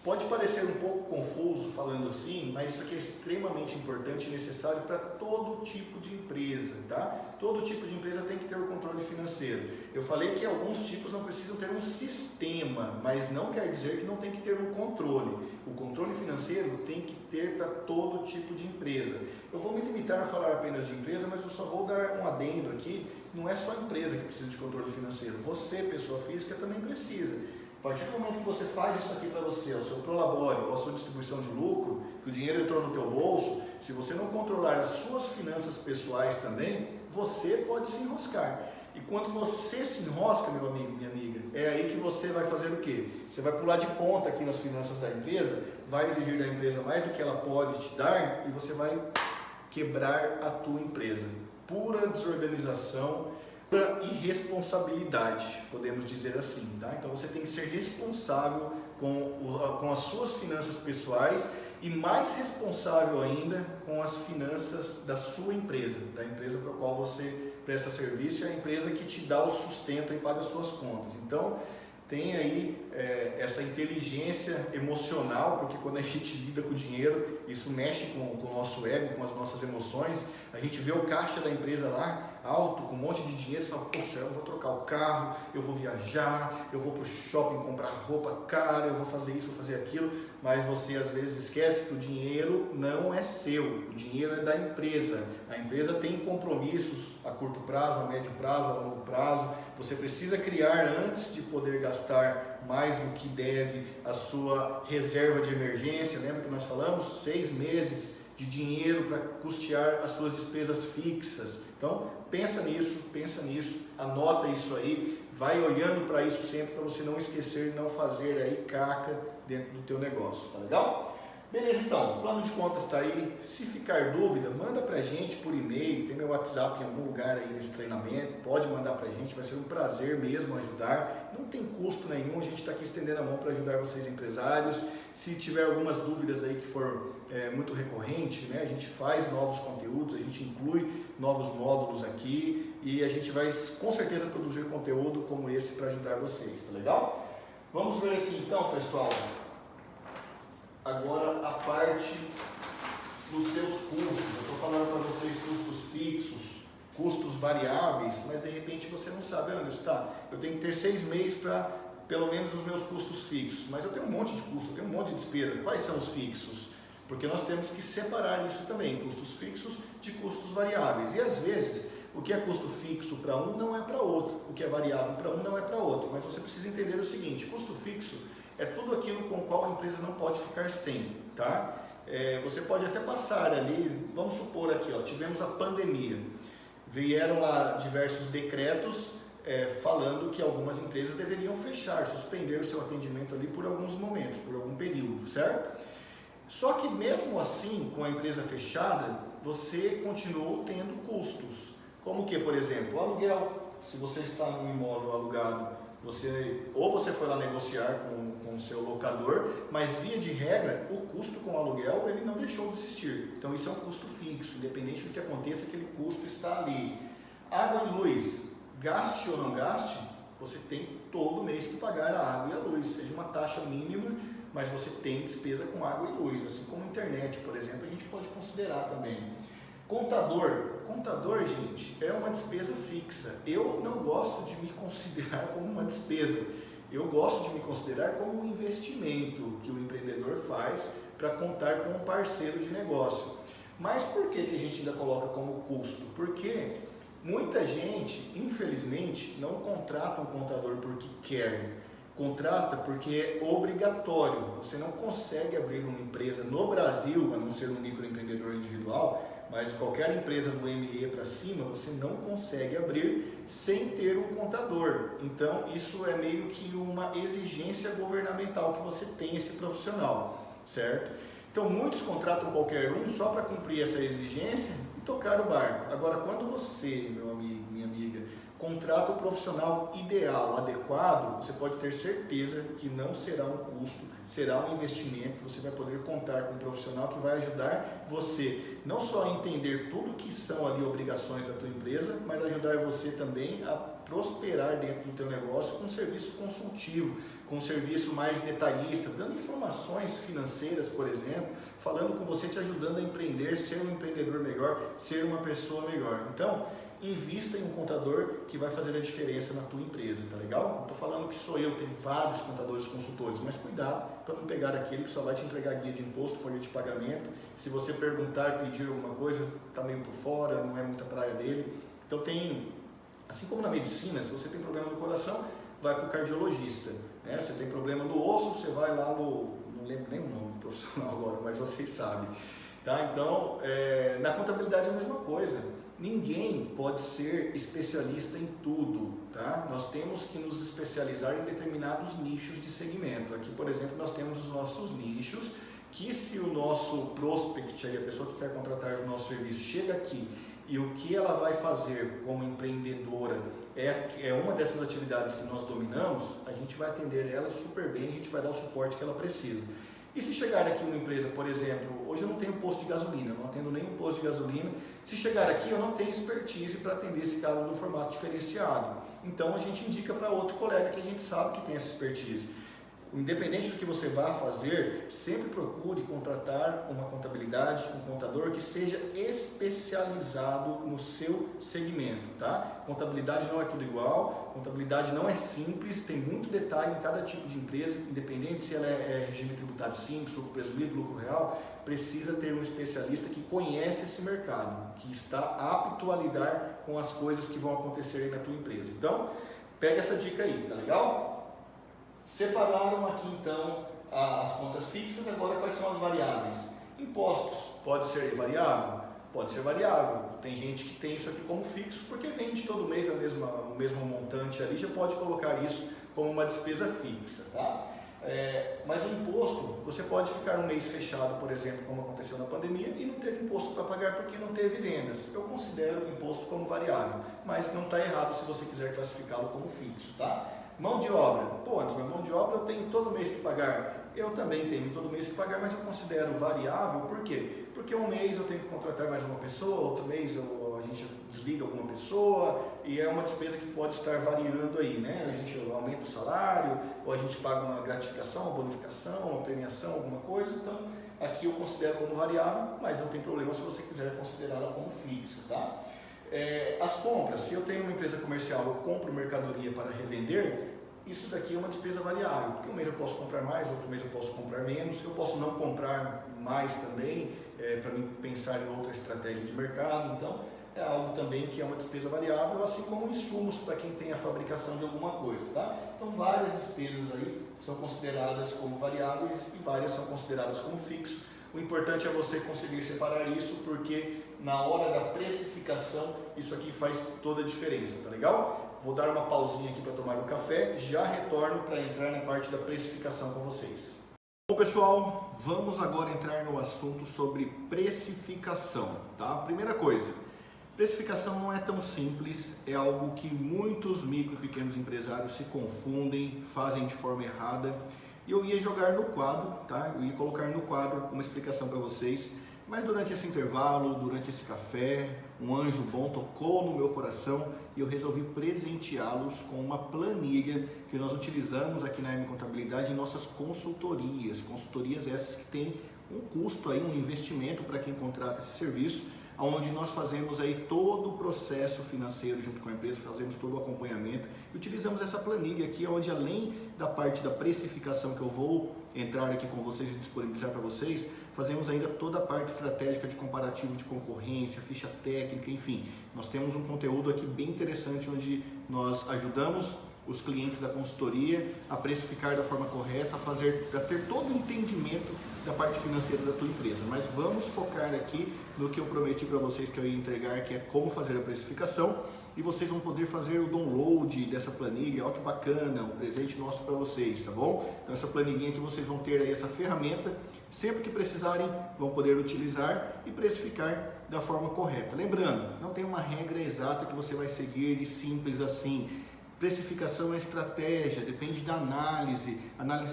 pode parecer um pouco confuso falando assim, mas isso aqui é extremamente importante e necessário para todo tipo de empresa, tá? Todo tipo de empresa tem que ter o controle financeiro. Eu falei que alguns tipos não precisam ter um sistema, mas não quer dizer que não tem que ter um controle. O controle financeiro tem que ter para todo tipo de empresa. Eu vou me limitar a falar apenas de empresa, mas eu só vou dar um adendo aqui. Não é só a empresa que precisa de controle financeiro. Você, pessoa física, também precisa. A partir do momento que você faz isso aqui para você, o seu prolabore, ou a sua distribuição de lucro, que o dinheiro entrou no teu bolso, se você não controlar as suas finanças pessoais também, você pode se enroscar. E quando você se enrosca, meu amigo, minha amiga, é aí que você vai fazer o quê? Você vai pular de ponta aqui nas finanças da empresa, vai exigir da empresa mais do que ela pode te dar e você vai quebrar a tua empresa. Pura desorganização, pura irresponsabilidade, podemos dizer assim, tá? Então você tem que ser responsável com as suas finanças pessoais e mais responsável ainda com as finanças da sua empresa, da empresa para a qual você presta serviço, é a empresa que te dá o sustento e paga as suas contas. Então, tem aí essa inteligência emocional, porque quando a gente lida com o dinheiro, isso mexe com o nosso ego, com as nossas emoções. A gente vê o caixa da empresa lá alto, com um monte de dinheiro, você fala, poxa, eu vou trocar o carro, eu vou viajar, eu vou para o shopping comprar roupa cara, eu vou fazer isso, vou fazer aquilo, mas você às vezes esquece que o dinheiro não é seu, o dinheiro é da empresa. A empresa tem compromissos a curto prazo, a médio prazo, a longo prazo. Você precisa criar, antes de poder gastar mais do que deve, a sua reserva de emergência. Lembra que nós falamos? 6 meses de dinheiro para custear as suas despesas fixas. Então, pensa nisso, anota isso aí, vai olhando para isso sempre, para você não esquecer de não fazer aí caca dentro do teu negócio, tá legal? Beleza, então, o plano de contas está aí. Se ficar dúvida, manda para a gente por e-mail, tem meu WhatsApp em algum lugar aí nesse treinamento, pode mandar para a gente, vai ser um prazer mesmo ajudar, não tem custo nenhum, a gente está aqui estendendo a mão para ajudar vocês empresários. Se tiver algumas dúvidas aí que for muito recorrente, né, a gente faz novos conteúdos, a gente inclui novos módulos aqui e a gente vai com certeza produzir conteúdo como esse para ajudar vocês, tá legal? Vamos ver aqui então, pessoal. Agora a parte dos seus custos. Eu estou falando para vocês custos fixos, custos variáveis, mas de repente você não sabe, Anderson, tá? Eu tenho que ter 6 meses para pelo menos os meus custos fixos, mas eu tenho um monte de custo, eu tenho um monte de despesa. Quais são os fixos? Porque nós temos que separar isso também, custos fixos de custos variáveis. E às vezes o que é custo fixo para um não é para outro, o que é variável para um não é para outro. Mas você precisa entender o seguinte: custo fixo é tudo aquilo com o qual a empresa não pode ficar sem, tá? Você pode até passar ali, vamos supor aqui, ó, tivemos a pandemia, vieram lá diversos decretos falando que algumas empresas deveriam fechar, suspender o seu atendimento ali por alguns momentos, por algum período, certo? Só que mesmo assim, com a empresa fechada, você continuou tendo custos, como que, por exemplo, o aluguel. Se você está num imóvel alugado, você foi lá negociar com o seu locador, mas via de regra, o custo com o aluguel ele não deixou de existir. Então isso é um custo fixo, independente do que aconteça, aquele custo está ali. Água e luz, gaste ou não gaste, você tem todo mês que pagar a água e a luz, seja uma taxa mínima, mas você tem despesa com água e luz, assim como internet, por exemplo, a gente pode considerar também. Contador, gente, é uma despesa fixa. Eu não gosto de me considerar como uma despesa. Eu gosto de me considerar como um investimento que o empreendedor faz para contar com um parceiro de negócio. Mas por que a gente ainda coloca como custo? Porque muita gente, infelizmente, não contrata um contador porque quer. Contrata porque é obrigatório. Você não consegue abrir uma empresa no Brasil, a não ser um microempreendedor individual, mas qualquer empresa do ME para cima, você não consegue abrir sem ter um contador. Então, isso é meio que uma exigência governamental que você tem esse profissional, certo? Então, muitos contratam qualquer um só para cumprir essa exigência e tocar o barco. Agora, quando você, meu amigo, minha amiga, contrata o profissional ideal, adequado, você pode ter certeza que não será um custo, será um investimento, que você vai poder contar com um profissional que vai ajudar você não só a entender tudo que são ali obrigações da tua empresa, mas ajudar você também a prosperar dentro do teu negócio com um serviço consultivo, com um serviço mais detalhista, dando informações financeiras, por exemplo, falando com você, te ajudando a empreender, ser um empreendedor melhor, ser uma pessoa melhor. Então, invista em um contador que vai fazer a diferença na tua empresa, tá legal? Não estou falando que sou eu, tem vários contadores consultores, mas cuidado para não pegar aquele que só vai te entregar guia de imposto, folha de pagamento. Se você perguntar, pedir alguma coisa, está meio por fora, não é muita praia dele. Então tem, assim como na medicina, se você tem problema no coração, vai para o cardiologista, né? Se tem problema no osso, você vai lá no, não lembro nem o nome do profissional agora, mas vocês sabem, tá? Então, na contabilidade é a mesma coisa. Ninguém pode ser especialista em tudo, tá? Nós temos que nos especializar em determinados nichos de segmento. Aqui, por exemplo, nós temos os nossos nichos, que se o nosso prospect, aí, a pessoa que quer contratar o nosso serviço, chega aqui e o que ela vai fazer como empreendedora é uma dessas atividades que nós dominamos, a gente vai atender ela super bem, a gente vai dar o suporte que ela precisa. E se chegar aqui uma empresa, por exemplo, hoje eu não tenho posto de gasolina, não atendo nenhum posto de gasolina, se chegar aqui eu não tenho expertise para atender esse cara no formato diferenciado. Então a gente indica para outro colega que a gente sabe que tem essa expertise. Independente do que você vá fazer, sempre procure contratar uma contabilidade, um contador que seja especializado no seu segmento, tá? Contabilidade não é tudo igual, contabilidade não é simples, tem muito detalhe em cada tipo de empresa, independente se ela é regime tributário simples, lucro presumido, lucro real, precisa ter um especialista que conhece esse mercado, que está apto a lidar com as coisas que vão acontecer aí na tua empresa. Então, pega essa dica aí, tá legal? Separaram aqui então as contas fixas, agora quais são as variáveis? Impostos, pode ser variável? Pode ser variável. Tem gente que tem isso aqui como fixo porque vende todo mês o mesmo montante ali, já pode colocar isso como uma despesa fixa, tá? Mas o imposto, você pode ficar um mês fechado, por exemplo, como aconteceu na pandemia, e não ter imposto para pagar porque não teve vendas. Eu considero o imposto como variável, mas não está errado se você quiser classificá-lo como fixo, tá? Mão de obra, mas mão de obra eu tenho todo mês que pagar. Eu também tenho todo mês que pagar, mas eu considero variável, por quê? Porque um mês eu tenho que contratar mais uma pessoa, outro mês a gente desliga alguma pessoa, e é uma despesa que pode estar variando aí, né? A gente aumenta o salário, ou a gente paga uma gratificação, uma bonificação, uma premiação, alguma coisa, então aqui eu considero como variável, mas não tem problema se você quiser considerá-la como fixa, tá? As compras, se eu tenho uma empresa comercial, eu compro mercadoria para revender, isso daqui é uma despesa variável, porque um mês eu posso comprar mais, outro mês eu posso comprar menos, eu posso não comprar mais também, para mim pensar em outra estratégia de mercado, então é algo também que é uma despesa variável, assim como insumos para quem tem a fabricação de alguma coisa, tá? Então várias despesas aí são consideradas como variáveis e várias são consideradas como fixo. O importante é você conseguir separar isso, porque na hora da precificação isso aqui faz toda a diferença, tá legal? Vou dar uma pausinha aqui para tomar um café, já retorno para entrar na parte da precificação com vocês. Bom pessoal, vamos agora entrar no assunto sobre precificação, tá? Primeira coisa, precificação não é tão simples, é algo que muitos micro e pequenos empresários se confundem, fazem de forma errada. E eu ia jogar no quadro, tá? Eu ia colocar no quadro uma explicação para vocês, mas durante esse intervalo, durante esse café, um anjo bom tocou no meu coração e eu resolvi presenteá-los com uma planilha que nós utilizamos aqui na M Contabilidade em nossas consultorias. Consultorias essas que têm um custo aí, um investimento para quem contrata esse serviço, onde nós fazemos aí todo o processo financeiro junto com a empresa, fazemos todo o acompanhamento e utilizamos essa planilha aqui, onde além da parte da precificação que eu vou entrar aqui com vocês e disponibilizar para vocês, fazemos ainda toda a parte estratégica de comparativo de concorrência, ficha técnica, enfim. Nós temos um conteúdo aqui bem interessante onde nós ajudamos os clientes da consultoria a precificar da forma correta, a ter todo o entendimento da parte financeira da tua empresa. Mas vamos focar aqui no que eu prometi para vocês que eu ia entregar, que é como fazer a precificação, e vocês vão poder fazer o download dessa planilha. Olha que bacana, um presente nosso para vocês, tá bom? Então essa planilhinha que vocês vão ter aí, essa ferramenta, sempre que precisarem vão poder utilizar e precificar da forma correta. Lembrando, não tem uma regra exata que você vai seguir e simples assim. Precificação é estratégia, depende da análise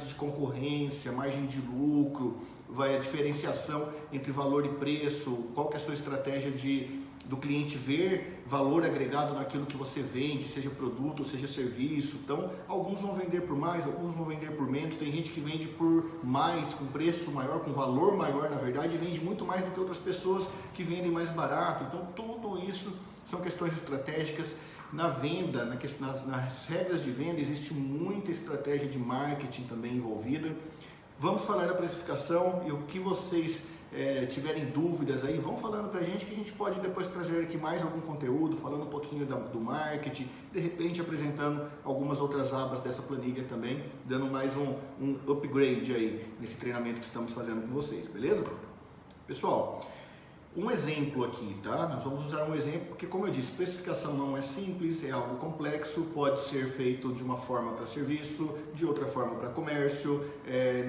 de concorrência, margem de lucro, a diferenciação entre valor e preço, qual que é a sua estratégia do cliente ver valor agregado naquilo que você vende, seja produto ou seja serviço. Então, alguns vão vender por mais, alguns vão vender por menos, tem gente que vende por mais, com preço maior, com valor maior, na verdade, e vende muito mais do que outras pessoas que vendem mais barato. Então, tudo isso são questões estratégicas. Na venda, nas regras de venda, existe muita estratégia de marketing também envolvida. Vamos falar da precificação e o que vocês tiverem dúvidas aí, vão falando pra gente que a gente pode depois trazer aqui mais algum conteúdo, falando um pouquinho do marketing, de repente apresentando algumas outras abas dessa planilha também, dando mais um upgrade aí nesse treinamento que estamos fazendo com vocês, beleza? Pessoal, Um exemplo aqui, tá? Nós vamos usar um exemplo porque, como eu disse, precificação não é simples, é algo complexo, pode ser feito de uma forma para serviço, de outra forma para comércio.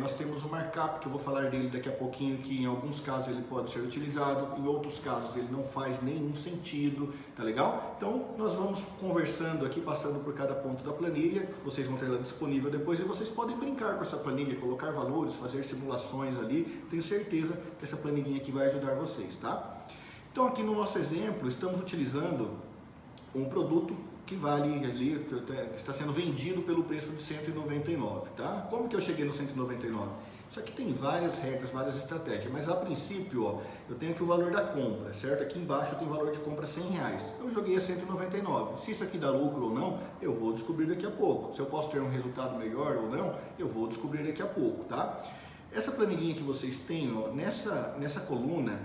Nós temos o markup, que eu vou falar dele daqui a pouquinho, que em alguns casos ele pode ser utilizado, em outros casos ele não faz nenhum sentido, tá legal? Então, nós vamos conversando aqui, passando por cada ponto da planilha, vocês vão ter ela disponível depois e vocês podem brincar com essa planilha, colocar valores, fazer simulações ali, tenho certeza que essa planilhinha aqui vai ajudar vocês, tá? Então aqui no nosso exemplo estamos utilizando um produto que vale ali, está sendo vendido pelo preço de 199, tá? Como que eu cheguei no 199? Isso aqui tem várias regras, várias estratégias, mas a princípio, ó, eu tenho aqui o valor da compra, certo? Aqui embaixo eu tenho o valor de compra R$100, eu joguei a 199. Se isso aqui dá lucro ou não, eu vou descobrir daqui a pouco. Se eu posso ter um resultado melhor ou não, eu vou descobrir daqui a pouco, tá? Essa planilhinha que vocês têm, ó, nessa coluna,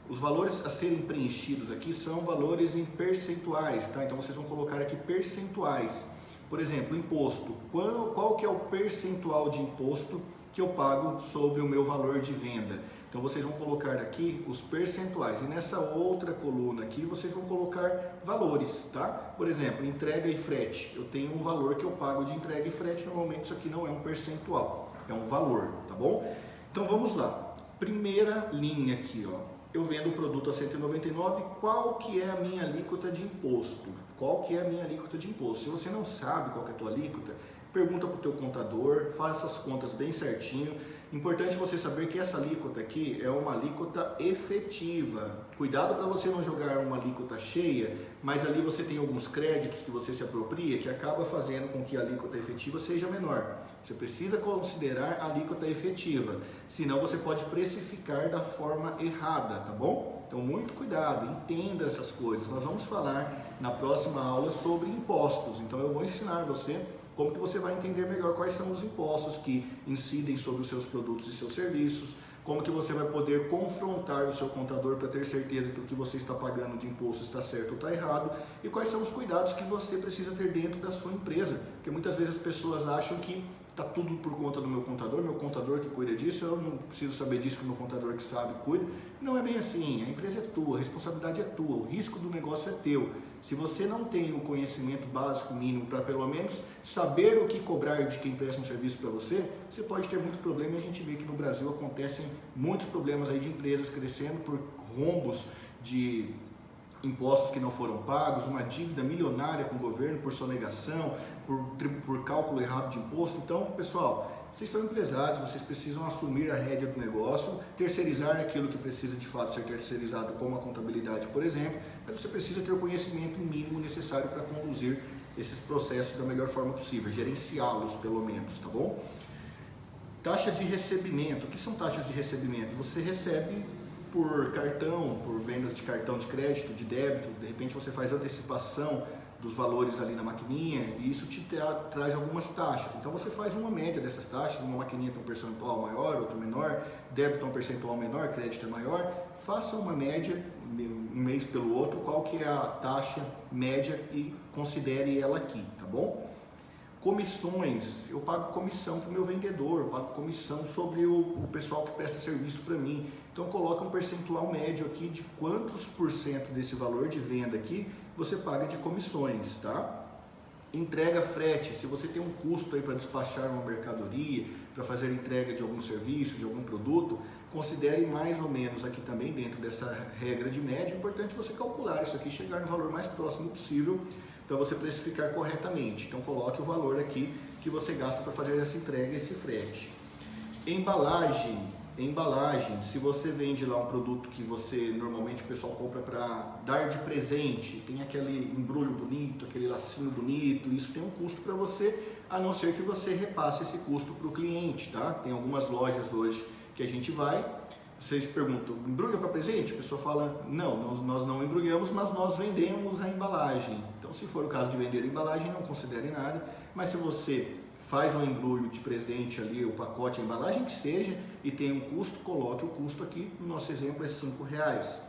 os valores a serem preenchidos aqui são valores em percentuais, tá? Então vocês vão colocar aqui percentuais. Por exemplo, imposto. Qual que é o percentual de imposto que eu pago sobre o meu valor de venda? Então vocês vão colocar aqui os percentuais. E nessa outra coluna aqui vocês vão colocar valores, tá? Por exemplo, entrega e frete. Eu tenho um valor que eu pago de entrega e frete. Normalmente isso aqui não é um percentual, é um valor, tá bom? Então vamos lá. Primeira linha aqui, ó. Eu vendo o produto a 199, qual que é a minha alíquota de imposto? Qual que é a minha alíquota de imposto? Se você não sabe qual que é a tua alíquota, pergunta para o teu contador, faça as contas bem certinho. Importante você saber que essa alíquota aqui é uma alíquota efetiva. Cuidado para você não jogar uma alíquota cheia, mas ali você tem alguns créditos que você se apropria que acaba fazendo com que a alíquota efetiva seja menor. Você precisa considerar a alíquota efetiva, senão você pode precificar da forma errada, tá bom? Então muito cuidado, entenda essas coisas. Nós vamos falar na próxima aula sobre impostos, então eu vou ensinar você como que você vai entender melhor quais são os impostos que incidem sobre os seus produtos e seus serviços, como que você vai poder confrontar o seu contador para ter certeza que o que você está pagando de imposto está certo ou está errado, e quais são os cuidados que você precisa ter dentro da sua empresa, porque muitas vezes as pessoas acham que está tudo por conta do meu contador que cuida disso, eu não preciso saber disso que o meu contador que sabe cuida. Não é bem assim, a empresa é tua, a responsabilidade é tua, o risco do negócio é teu. Se você não tem o conhecimento básico mínimo para pelo menos saber o que cobrar de quem presta um serviço para você, você pode ter muito problema, e a gente vê que no Brasil acontecem muitos problemas aí de empresas crescendo por rombos de impostos que não foram pagos, uma dívida milionária com o governo por sonegação, por cálculo errado de imposto. Então, pessoal, vocês são empresários, vocês precisam assumir a rédea do negócio, terceirizar aquilo que precisa de fato ser terceirizado, como a contabilidade, por exemplo, mas você precisa ter o conhecimento mínimo necessário para conduzir esses processos da melhor forma possível, gerenciá-los pelo menos, tá bom? Taxa de recebimento. O que são taxas de recebimento? Você recebe por cartão, por vendas de cartão de crédito, de débito, de repente você faz antecipação dos valores ali na maquininha e isso te traz algumas taxas. Então você faz uma média dessas taxas, uma maquininha tem um percentual maior, outra menor, débito é um percentual menor, crédito é maior. Faça uma média, um mês pelo outro, qual que é a taxa média e considere ela aqui, tá bom? Comissões, eu pago comissão para o meu vendedor, eu pago comissão sobre o pessoal que presta serviço para mim. Então coloca um percentual médio aqui de quantos por cento desse valor de venda aqui você paga de comissões, tá? Entrega frete, se você tem um custo aí para despachar uma mercadoria, para fazer entrega de algum serviço, de algum produto, considere mais ou menos aqui também dentro dessa regra de média. É importante você calcular isso aqui, chegar no valor mais próximo possível para você precificar corretamente. Então coloque o valor aqui que você gasta para fazer essa entrega, esse frete. Embalagem, se você vende lá um produto que você normalmente o pessoal compra para dar de presente, tem aquele embrulho bonito, aquele lacinho bonito, isso tem um custo para você, a não ser que você repasse esse custo para o cliente, tá? Tem algumas lojas hoje que a gente vai, vocês perguntam, embrulha para presente? A pessoa fala, não, nós não embrulhamos, mas nós vendemos a embalagem. Então, se for o caso de vender a embalagem, não considere nada, mas se você faz um embrulho de presente ali, o pacote, a embalagem que seja, e tem um custo, coloque o custo aqui, no nosso exemplo é R$5.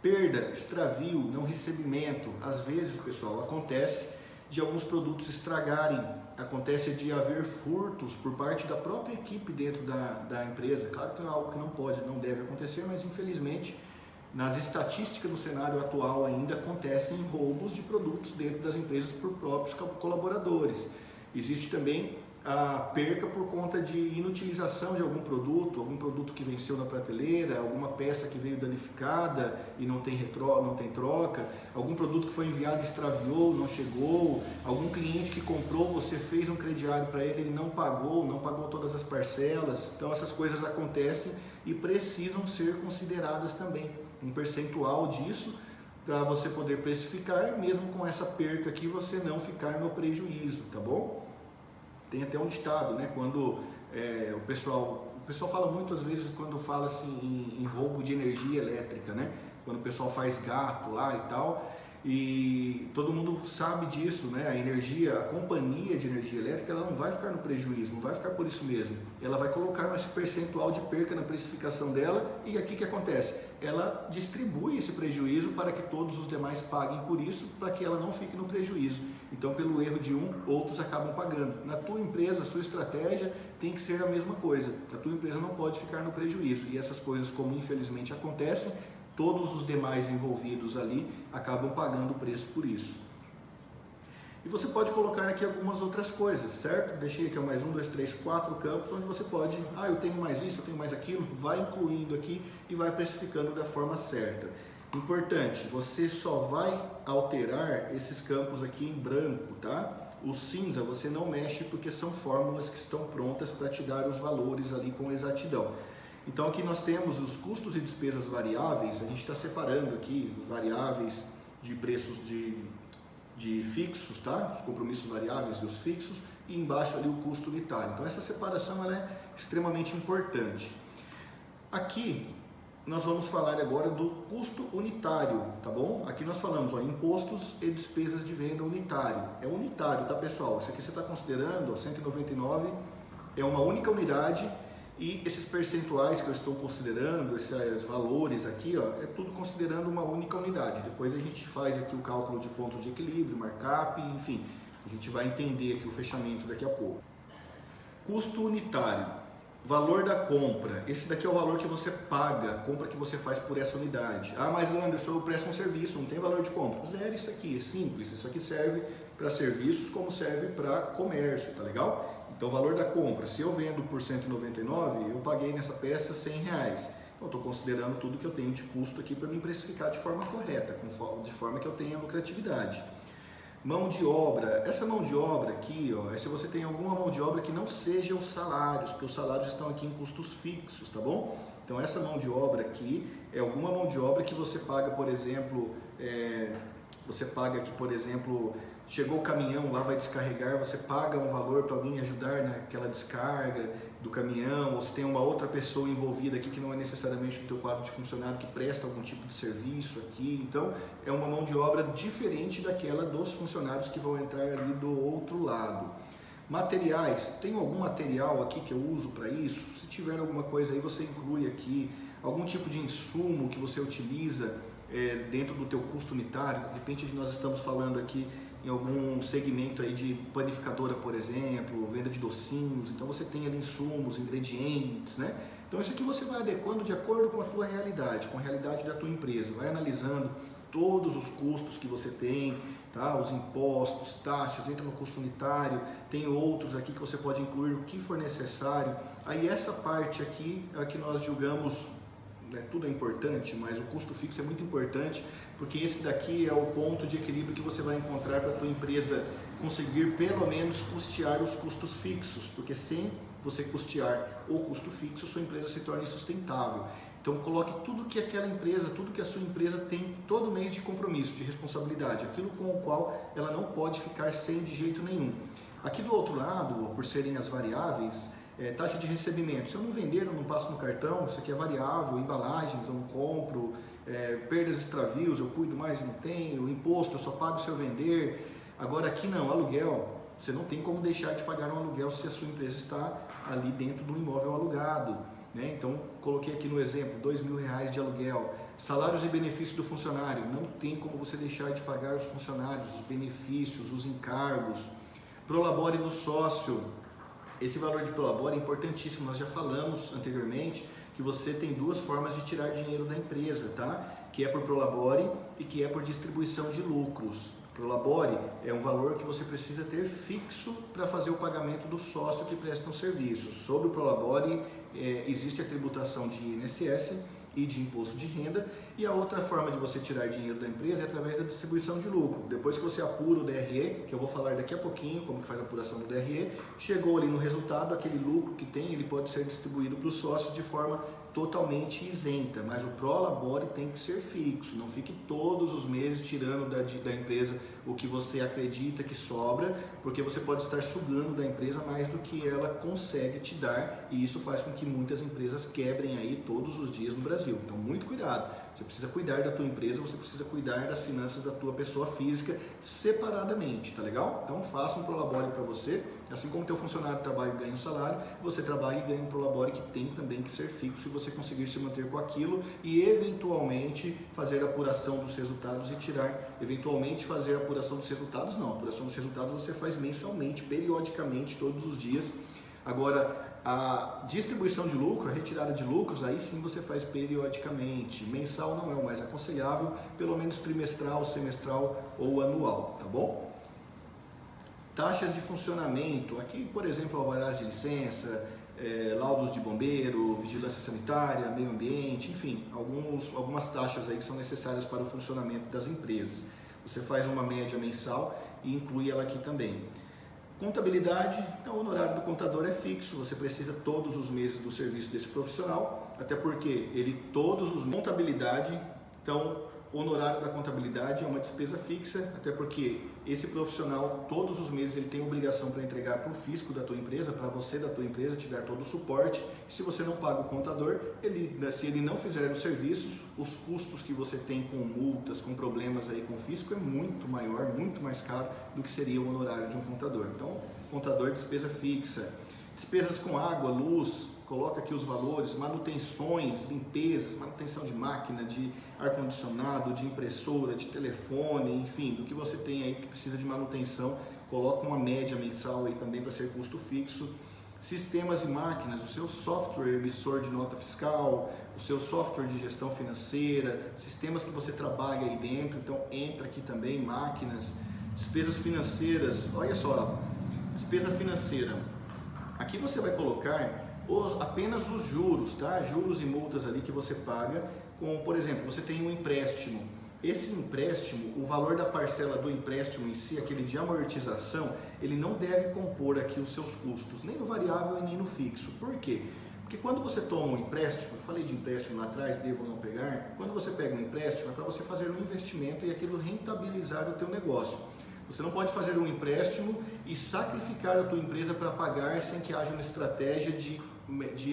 Perda, extravio, não recebimento, às vezes, pessoal, acontece de alguns produtos estragarem, acontece de haver furtos por parte da própria equipe dentro da empresa. Claro que é algo que não pode, não deve acontecer, mas infelizmente nas estatísticas no cenário atual ainda acontecem roubos de produtos dentro das empresas por próprios colaboradores. Existe também a perca por conta de inutilização de algum produto que venceu na prateleira, alguma peça que veio danificada e não tem troca, algum produto que foi enviado e extraviou, não chegou, algum cliente que comprou, você fez um crediário para ele não pagou todas as parcelas. Então essas coisas acontecem e precisam ser consideradas também. Um percentual disso para você poder precificar, mesmo com essa perca aqui, você não ficar no prejuízo, tá bom? Tem até um ditado, né? Quando o pessoal fala muitas vezes quando fala assim em roubo de energia elétrica, né? Quando o pessoal faz gato lá e tal, e todo mundo sabe disso, né? A companhia de energia elétrica, ela não vai ficar no prejuízo, não vai ficar por isso mesmo. Ela vai colocar esse percentual de perca na precificação dela, e aqui o que acontece? Ela distribui esse prejuízo para que todos os demais paguem por isso, para que ela não fique no prejuízo. Então, pelo erro de um, outros acabam pagando. Na tua empresa, a sua estratégia tem que ser a mesma coisa. A tua empresa não pode ficar no prejuízo. E essas coisas, como infelizmente acontecem, todos os demais envolvidos ali acabam pagando o preço por isso. E você pode colocar aqui algumas outras coisas, certo? Deixei aqui mais 1, 2, 3, 4 campos onde você pode, eu tenho mais isso, eu tenho mais aquilo, vai incluindo aqui e vai precificando da forma certa. Importante, você só vai alterar esses campos aqui em branco, tá? O cinza você não mexe porque são fórmulas que estão prontas para te dar os valores ali com exatidão. Então aqui nós temos os custos e despesas variáveis, a gente está separando aqui os variáveis de preços de fixos, tá? Os compromissos variáveis e os fixos, e embaixo ali o custo unitário. Então essa separação ela é extremamente importante. Aqui nós vamos falar agora do custo unitário, tá bom? Aqui nós falamos, impostos e despesas de venda unitário. É unitário, tá pessoal? Isso aqui você está considerando, 199 é uma única unidade, e esses percentuais que eu estou considerando, esses valores aqui, é tudo considerando uma única unidade. Depois a gente faz aqui o cálculo de ponto de equilíbrio, markup, enfim, a gente vai entender aqui o fechamento daqui a pouco. Custo unitário, valor da compra. Esse daqui é o valor que você paga, a compra que você faz por essa unidade. Mas Anderson, eu presto um serviço, não tem valor de compra. Zero isso aqui, é simples. Isso aqui serve para serviços como serve para comércio, tá legal? Então, o valor da compra, se eu vendo por 199, eu paguei nessa peça R$100. Então, estou considerando tudo que eu tenho de custo aqui para me precificar de forma correta, de forma que eu tenha lucratividade. Mão de obra, essa mão de obra aqui, é se você tem alguma mão de obra que não seja os salários, porque os salários estão aqui em custos fixos, tá bom? Então, essa mão de obra aqui é alguma mão de obra que você paga, por exemplo, chegou o caminhão, lá vai descarregar, você paga um valor para alguém ajudar naquela descarga do caminhão, ou se tem uma outra pessoa envolvida aqui que não é necessariamente do teu quadro de funcionário que presta algum tipo de serviço aqui. Então, é uma mão de obra diferente daquela dos funcionários que vão entrar ali do outro lado. Materiais, tem algum material aqui que eu uso para isso? Se tiver alguma coisa aí, você inclui aqui. Algum tipo de insumo que você utiliza dentro do teu custo unitário. De repente, nós estamos falando aqui em algum segmento aí de panificadora, por exemplo, venda de docinhos, então você tem ali insumos, ingredientes, né? Então isso aqui você vai adequando de acordo com a tua realidade, com a realidade da tua empresa, vai analisando todos os custos que você tem, tá? Os impostos, taxas, entra no custo unitário, tem outros aqui que você pode incluir o que for necessário. Aí essa parte aqui é a que nós julgamos, tudo é importante, mas o custo fixo é muito importante, porque esse daqui é o ponto de equilíbrio que você vai encontrar para a tua empresa conseguir pelo menos custear os custos fixos, porque sem você custear o custo fixo, sua empresa se torna insustentável. Então coloque tudo que aquela empresa, tudo que a sua empresa tem todo mês de compromisso, de responsabilidade, aquilo com o qual ela não pode ficar sem de jeito nenhum. Aqui do outro lado, por serem as variáveis, taxa de recebimento. Se eu não vender, eu não passo no cartão, isso aqui é variável, embalagens, eu não compro, perdas e extravios, eu cuido mais e não tenho, imposto, eu só pago se eu vender. Agora aqui não, aluguel, você não tem como deixar de pagar um aluguel se a sua empresa está ali dentro de um imóvel alugado, né? Então, coloquei aqui no exemplo, R$2.000 de aluguel. Salários e benefícios do funcionário, não tem como você deixar de pagar os funcionários, os benefícios, os encargos. Prolabore do sócio. Esse valor de prolabore é importantíssimo, nós já falamos anteriormente que você tem duas formas de tirar dinheiro da empresa, tá? que é por Prolabore e que é por distribuição de lucros. Prolabore é um valor que você precisa ter fixo para fazer o pagamento do sócio que presta um serviço. Sobre o Prolabore existe a tributação de INSS e de imposto de renda, e a outra forma de você tirar dinheiro da empresa é através da distribuição de lucro. Depois que você apura o DRE, que eu vou falar daqui a pouquinho como que faz a apuração do DRE, chegou ali no resultado, aquele lucro que tem, ele pode ser distribuído para os sócios de forma totalmente isenta, mas o Prolabore tem que ser fixo, não fique todos os meses tirando da empresa o que você acredita que sobra, porque você pode estar sugando da empresa mais do que ela consegue te dar, e isso faz com que muitas empresas quebrem aí todos os dias no Brasil. Então muito cuidado, você precisa cuidar da tua empresa, você precisa cuidar das finanças da tua pessoa física separadamente, tá legal? Então faça um Prolabore para você, assim como teu funcionário trabalha e ganha um salário, você trabalha e ganha um Prolabore que tem também que ser fixo e você conseguir se manter com aquilo e eventualmente fazer a apuração dos resultados e tirar, eventualmente fazer a apuração dos resultados, não, a apuração dos resultados você faz mensalmente, periodicamente, todos os dias. Agora, a distribuição de lucro, a retirada de lucros, aí sim você faz periodicamente. Mensal não é o mais aconselhável, pelo menos trimestral, semestral ou anual, tá bom? Taxas de funcionamento, aqui por exemplo alvarás de licença, laudos de bombeiro, vigilância sanitária, meio ambiente, enfim, algumas taxas aí que são necessárias para o funcionamento das empresas. Você faz uma média mensal e inclui ela aqui também. Contabilidade, então o honorário do contador é fixo, você precisa todos os meses do serviço desse profissional, até porque ele contabilidade, então o honorário da contabilidade é uma despesa fixa, até porque esse profissional todos os meses ele tem obrigação para entregar para o fisco da tua empresa, para você da tua empresa, te dar todo o suporte. E se você não paga o contador, se ele não fizer os serviços, os custos que você tem com multas, com problemas aí com o fisco é muito maior, muito mais caro do que seria o honorário de um contador. Então, contador, despesa fixa. Despesas com água, luz, coloca aqui os valores, manutenções, limpezas, manutenção de máquina, de ar-condicionado, de impressora, de telefone, enfim, do que você tem aí que precisa de manutenção, coloca uma média mensal aí também para ser custo fixo. Sistemas e máquinas, o seu software emissor de nota fiscal, o seu software de gestão financeira, sistemas que você trabalha aí dentro, então entra aqui também, máquinas, despesas financeiras, olha só, despesa financeira, aqui você vai colocar apenas os juros, tá? Juros e multas ali que você paga, com, por exemplo, você tem um empréstimo. Esse empréstimo, o valor da parcela do empréstimo em si, aquele de amortização, ele não deve compor aqui os seus custos, nem no variável e nem no fixo. Por quê? Porque quando você toma um empréstimo, eu falei de empréstimo lá atrás, devo ou não pegar, quando você pega um empréstimo é para você fazer um investimento e aquilo rentabilizar o teu negócio. Você não pode fazer um empréstimo e sacrificar a tua empresa para pagar sem que haja uma estratégia de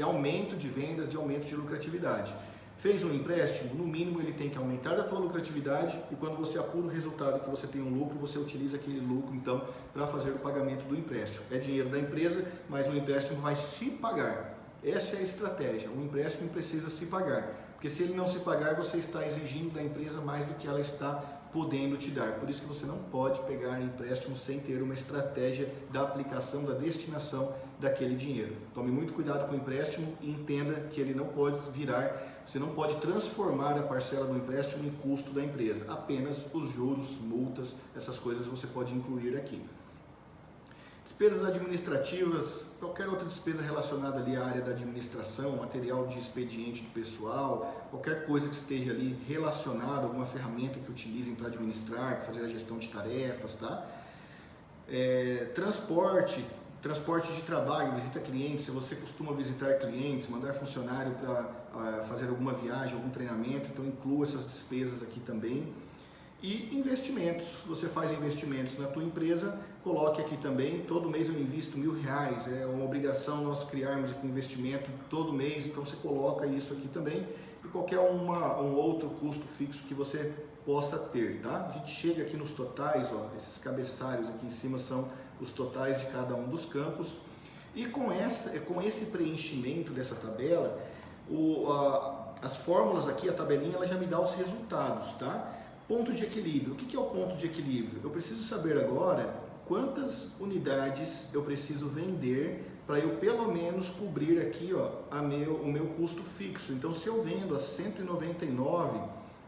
aumento de vendas, de aumento de lucratividade. Fez um empréstimo, no mínimo ele tem que aumentar a tua lucratividade e quando você apura o resultado que você tem um lucro, você utiliza aquele lucro então para fazer o pagamento do empréstimo. É dinheiro da empresa, mas o empréstimo vai se pagar. Essa é a estratégia, o empréstimo precisa se pagar, porque se ele não se pagar, você está exigindo da empresa mais do que ela está podendo te dar. Por isso que você não pode pegar empréstimo sem ter uma estratégia da aplicação, da destinação daquele dinheiro. Tome muito cuidado com o empréstimo e entenda que ele não pode você não pode transformar a parcela do empréstimo em custo da empresa. Apenas os juros, multas, essas coisas você pode incluir aqui. Despesas administrativas, qualquer outra despesa relacionada ali à área da administração, material de expediente do pessoal, qualquer coisa que esteja ali relacionada, alguma ferramenta que utilizem para administrar, para fazer a gestão de tarefas, tá? Transporte de trabalho, visita clientes, se você costuma visitar clientes, mandar funcionário para fazer alguma viagem, algum treinamento, então inclua essas despesas aqui também. E investimentos, você faz investimentos na tua empresa, coloque aqui também, todo mês eu invisto R$1.000, é uma obrigação nós criarmos aqui um investimento todo mês, então você coloca isso aqui também e qualquer um outro custo fixo que você possa ter, tá? A gente chega aqui nos totais, ó, esses cabeçalhos aqui em cima são os totais de cada um dos campos e com esse preenchimento dessa tabela, as fórmulas aqui, a tabelinha, ela já me dá os resultados, tá? Ponto de equilíbrio. O que é o ponto de equilíbrio? Eu preciso saber agora quantas unidades eu preciso vender para eu pelo menos cobrir aqui ó, o meu custo fixo. Então se eu vendo a 199,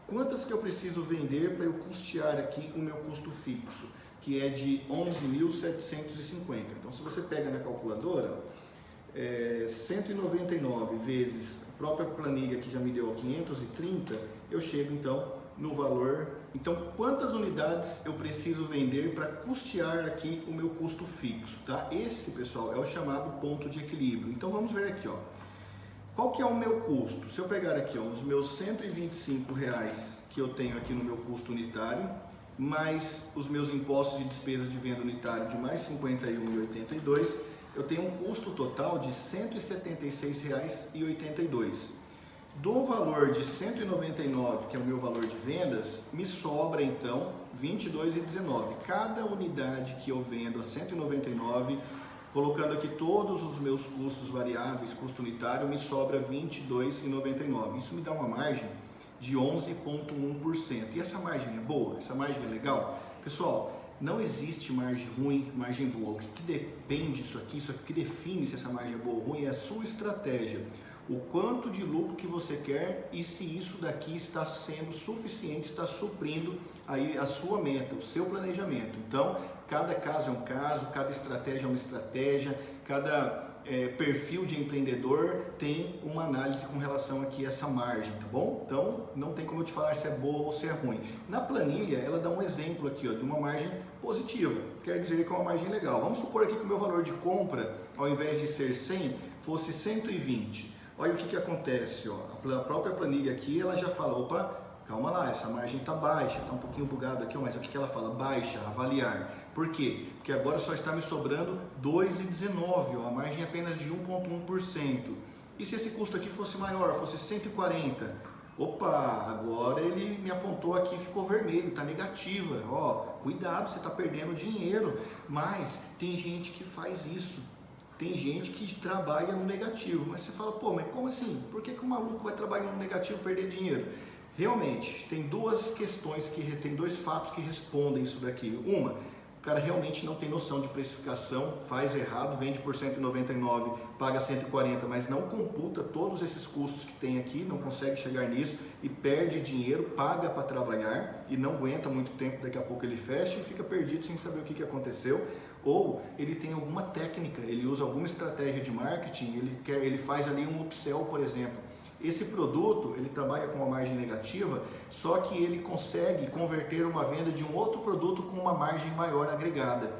quantas que eu preciso vender para eu custear aqui o meu custo fixo, que é de 11.750. Então, se você pega na calculadora, 199 vezes a própria planilha que já me deu 530, eu chego então no valor. Então, quantas unidades eu preciso vender para custear aqui o meu custo fixo, tá? Esse, pessoal, é o chamado ponto de equilíbrio. Então, vamos ver aqui, ó. Qual que é o meu custo? Se eu pegar aqui, ó, os meus R$125 que eu tenho aqui no meu custo unitário, mais os meus impostos e despesas de venda unitário de mais R$ 51,82, eu tenho um custo total de R$ 176,82. Do valor de 199, que é o meu valor de vendas, me sobra então R$ 22,19. Cada unidade que eu vendo a 199, colocando aqui todos os meus custos variáveis, custo unitário, me sobra R$ 22,99. Isso me dá uma margem de 11,1%. E essa margem é boa? Essa margem é legal? Pessoal, não existe margem ruim, margem boa. O que depende disso aqui, isso aqui que define se essa margem é boa ou ruim é a sua estratégia. O quanto de lucro que você quer e se isso daqui está sendo suficiente, está suprindo aí a sua meta, o seu planejamento. Então, cada caso é um caso, cada estratégia é uma estratégia, cada perfil de empreendedor tem uma análise com relação aqui a essa margem, tá bom? Então, não tem como eu te falar se é boa ou se é ruim. Na planilha, ela dá um exemplo aqui, ó, de uma margem positiva, quer dizer que é uma margem legal. Vamos supor aqui que o meu valor de compra, ao invés de ser 100, fosse 120. Olha o que acontece, ó. A própria planilha aqui, ela já fala, opa, calma lá, essa margem está baixa, está um pouquinho bugado aqui, mas o que ela fala? Baixa, avaliar. Por quê? Porque agora só está me sobrando R$ 2,19, a margem é apenas de 1,1%. E se esse custo aqui fosse maior, fosse 140? Opa, agora ele me apontou aqui, ficou vermelho, está negativa. Ó, cuidado, você está perdendo dinheiro. Mas tem gente que faz isso. Tem gente que trabalha no negativo, mas você fala, pô, mas como assim? Por que o maluco vai trabalhar no negativo e perder dinheiro? Realmente, tem duas questões, tem dois fatos que respondem isso daqui. Uma, o cara realmente não tem noção de precificação, faz errado, vende por 199, paga 140, mas não computa todos esses custos que tem aqui, não consegue chegar nisso e perde dinheiro, paga para trabalhar e não aguenta muito tempo, daqui a pouco ele fecha e fica perdido sem saber o que aconteceu. Ou ele tem alguma técnica, ele usa alguma estratégia de marketing, ele faz ali um upsell, por exemplo. Esse produto, ele trabalha com uma margem negativa, só que ele consegue converter uma venda de um outro produto com uma margem maior agregada.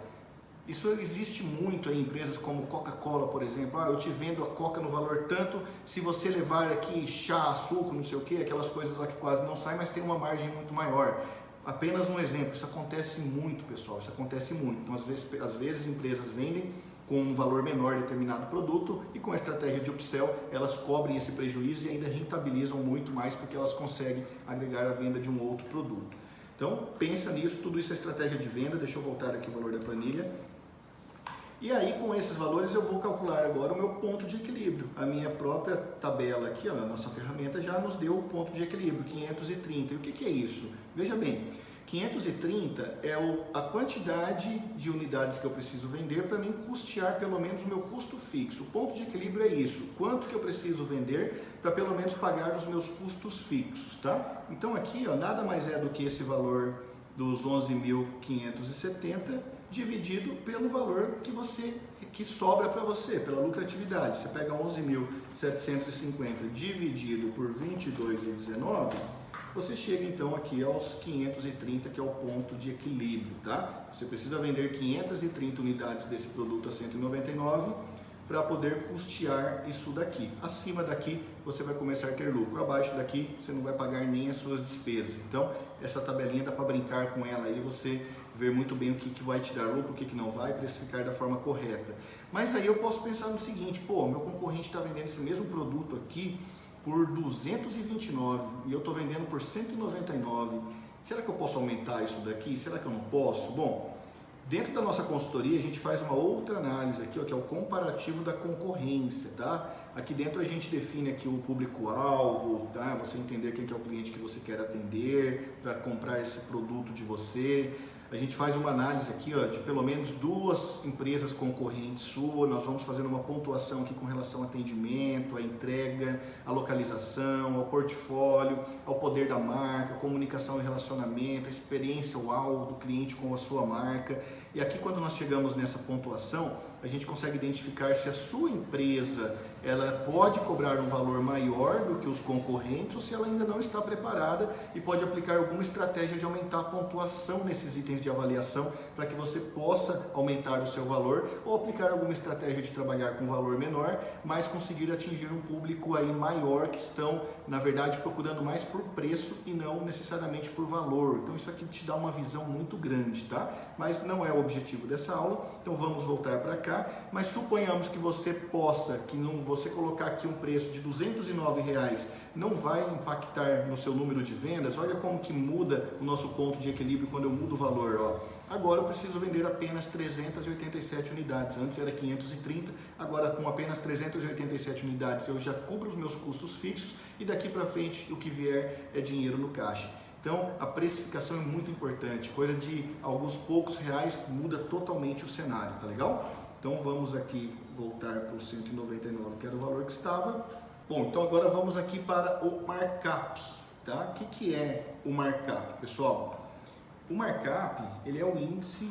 Isso existe muito em empresas como Coca-Cola, por exemplo. Eu te vendo a Coca no valor tanto, se você levar aqui chá, açúcar, não sei o que, aquelas coisas lá que quase não saem, mas tem uma margem muito maior. Apenas um exemplo, isso acontece muito, pessoal, isso acontece muito. Então, às vezes empresas vendem com um valor menor determinado produto e com a estratégia de upsell elas cobrem esse prejuízo e ainda rentabilizam muito mais porque elas conseguem agregar a venda de um outro produto. Então, pensa nisso, tudo isso é estratégia de venda. Deixa eu voltar aqui o valor da planilha. E aí, com esses valores, eu vou calcular agora o meu ponto de equilíbrio. A minha própria tabela aqui, ó, a nossa ferramenta já nos deu o ponto de equilíbrio, 530. E o que é isso? Veja bem, 530 é a quantidade de unidades que eu preciso vender para mim custear pelo menos o meu custo fixo. O ponto de equilíbrio é isso, quanto que eu preciso vender para pelo menos pagar os meus custos fixos, tá? Então aqui, ó, nada mais é do que esse valor dos 11.570 dividido pelo valor que sobra para você, pela lucratividade. Você pega 11.750 dividido por 22,19, você chega então aqui aos 530, que é o ponto de equilíbrio, tá? Você precisa vender 530 unidades desse produto a 199 para poder custear isso daqui. Acima daqui você vai começar a ter lucro, abaixo daqui você não vai pagar nem as suas despesas. Então essa tabelinha dá para brincar com ela aí, você ver muito bem o que vai te dar lucro, o que não vai, precificar da forma correta. Mas aí eu posso pensar no seguinte, pô, meu concorrente está vendendo esse mesmo produto aqui por 229 e eu estou vendendo por 199. Será que eu posso aumentar isso daqui? Será que eu não posso? Bom, dentro da nossa consultoria a gente faz uma outra análise aqui, ó, que é o comparativo da concorrência, tá? Aqui dentro a gente define aqui o público-alvo, tá? Você entender quem que é o cliente que você quer atender para comprar esse produto de você. A gente faz uma análise aqui, ó, de pelo menos 2 empresas concorrentes suas. Nós vamos fazendo uma pontuação aqui com relação ao atendimento, à entrega, à localização, ao portfólio, ao poder da marca, comunicação e relacionamento, a experiência UAU do cliente com a sua marca. E aqui, quando nós chegamos nessa pontuação, a gente consegue identificar se a sua empresa ela pode cobrar um valor maior do que os concorrentes ou se ela ainda não está preparada e pode aplicar alguma estratégia de aumentar a pontuação nesses itens de avaliação para que você possa aumentar o seu valor ou aplicar alguma estratégia de trabalhar com valor menor, mas conseguir atingir um público aí maior que estão, na verdade, procurando mais por preço e não necessariamente por valor. Então isso aqui te dá uma visão muito grande, tá? Mas não é o objetivo dessa aula, então vamos voltar para cá, mas suponhamos que você possa, que não você colocar aqui um preço de R$209 não vai impactar no seu número de vendas. Olha como que muda o nosso ponto de equilíbrio quando eu mudo o valor, ó. Agora eu preciso vender apenas 387 unidades, antes era 530, agora com apenas 387 unidades eu já cubro os meus custos fixos e daqui para frente o que vier é dinheiro no caixa. Então a precificação é muito importante, coisa de alguns poucos reais muda totalmente o cenário, tá legal? Então vamos aqui voltar para o 199, que era o valor que estava. Bom, então agora vamos aqui para o markup, tá? O que é o markup, pessoal? O markup, ele é o índice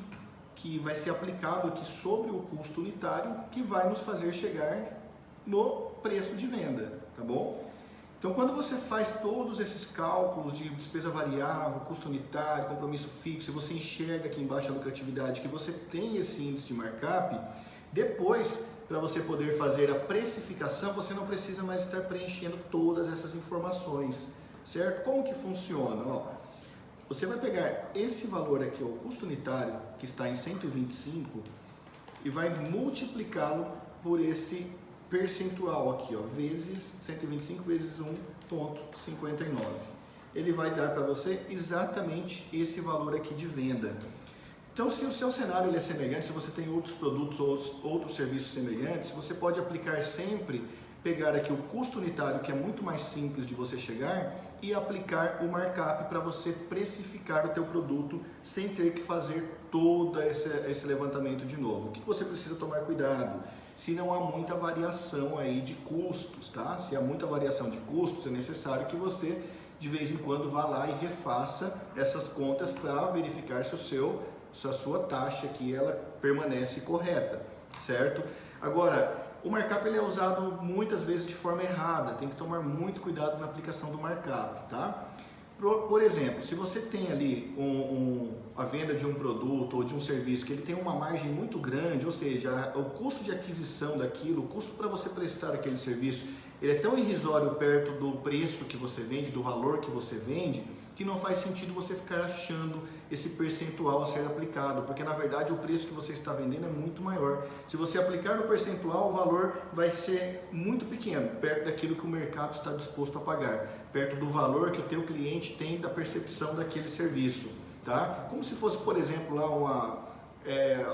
que vai ser aplicado aqui sobre o custo unitário, que vai nos fazer chegar no preço de venda, tá bom? Então, quando você faz todos esses cálculos de despesa variável, custo unitário, compromisso fixo, e você enxerga aqui embaixo a lucratividade, que você tem esse índice de markup, depois, para você poder fazer a precificação, você não precisa mais estar preenchendo todas essas informações, certo? Como que funciona? Ó, você vai pegar esse valor aqui, ó, o custo unitário, que está em 125, e vai multiplicá-lo por esse percentual aqui, ó, vezes 125 vezes 1,59. Ele vai dar para você exatamente esse valor aqui de venda. Então, se o seu cenário ele é semelhante, se você tem outros produtos ou outros serviços semelhantes, você pode aplicar sempre, pegar aqui o custo unitário, que é muito mais simples de você chegar, e aplicar o markup para você precificar o teu produto sem ter que fazer todo esse levantamento de novo. O que você precisa tomar cuidado? Se não há muita variação aí de custos, tá? Se há muita variação de custos, é necessário que você de vez em quando vá lá e refaça essas contas para verificar se a sua taxa aqui ela permanece correta, certo? Agora, o markup ele é usado muitas vezes de forma errada, tem que tomar muito cuidado na aplicação do markup, tá? Por exemplo, se você tem ali a venda de um produto ou de um serviço que ele tem uma margem muito grande, ou seja, o custo de aquisição daquilo, o custo para você prestar aquele serviço, ele é tão irrisório perto do preço que você vende, do valor que você vende, que não faz sentido você ficar achando esse percentual a ser aplicado, porque na verdade o preço que você está vendendo é muito maior. Se você aplicar no percentual, o valor vai ser muito pequeno, perto daquilo que o mercado está disposto a pagar, perto do valor que o teu cliente tem da percepção daquele serviço, tá? Como se fosse, por exemplo, lá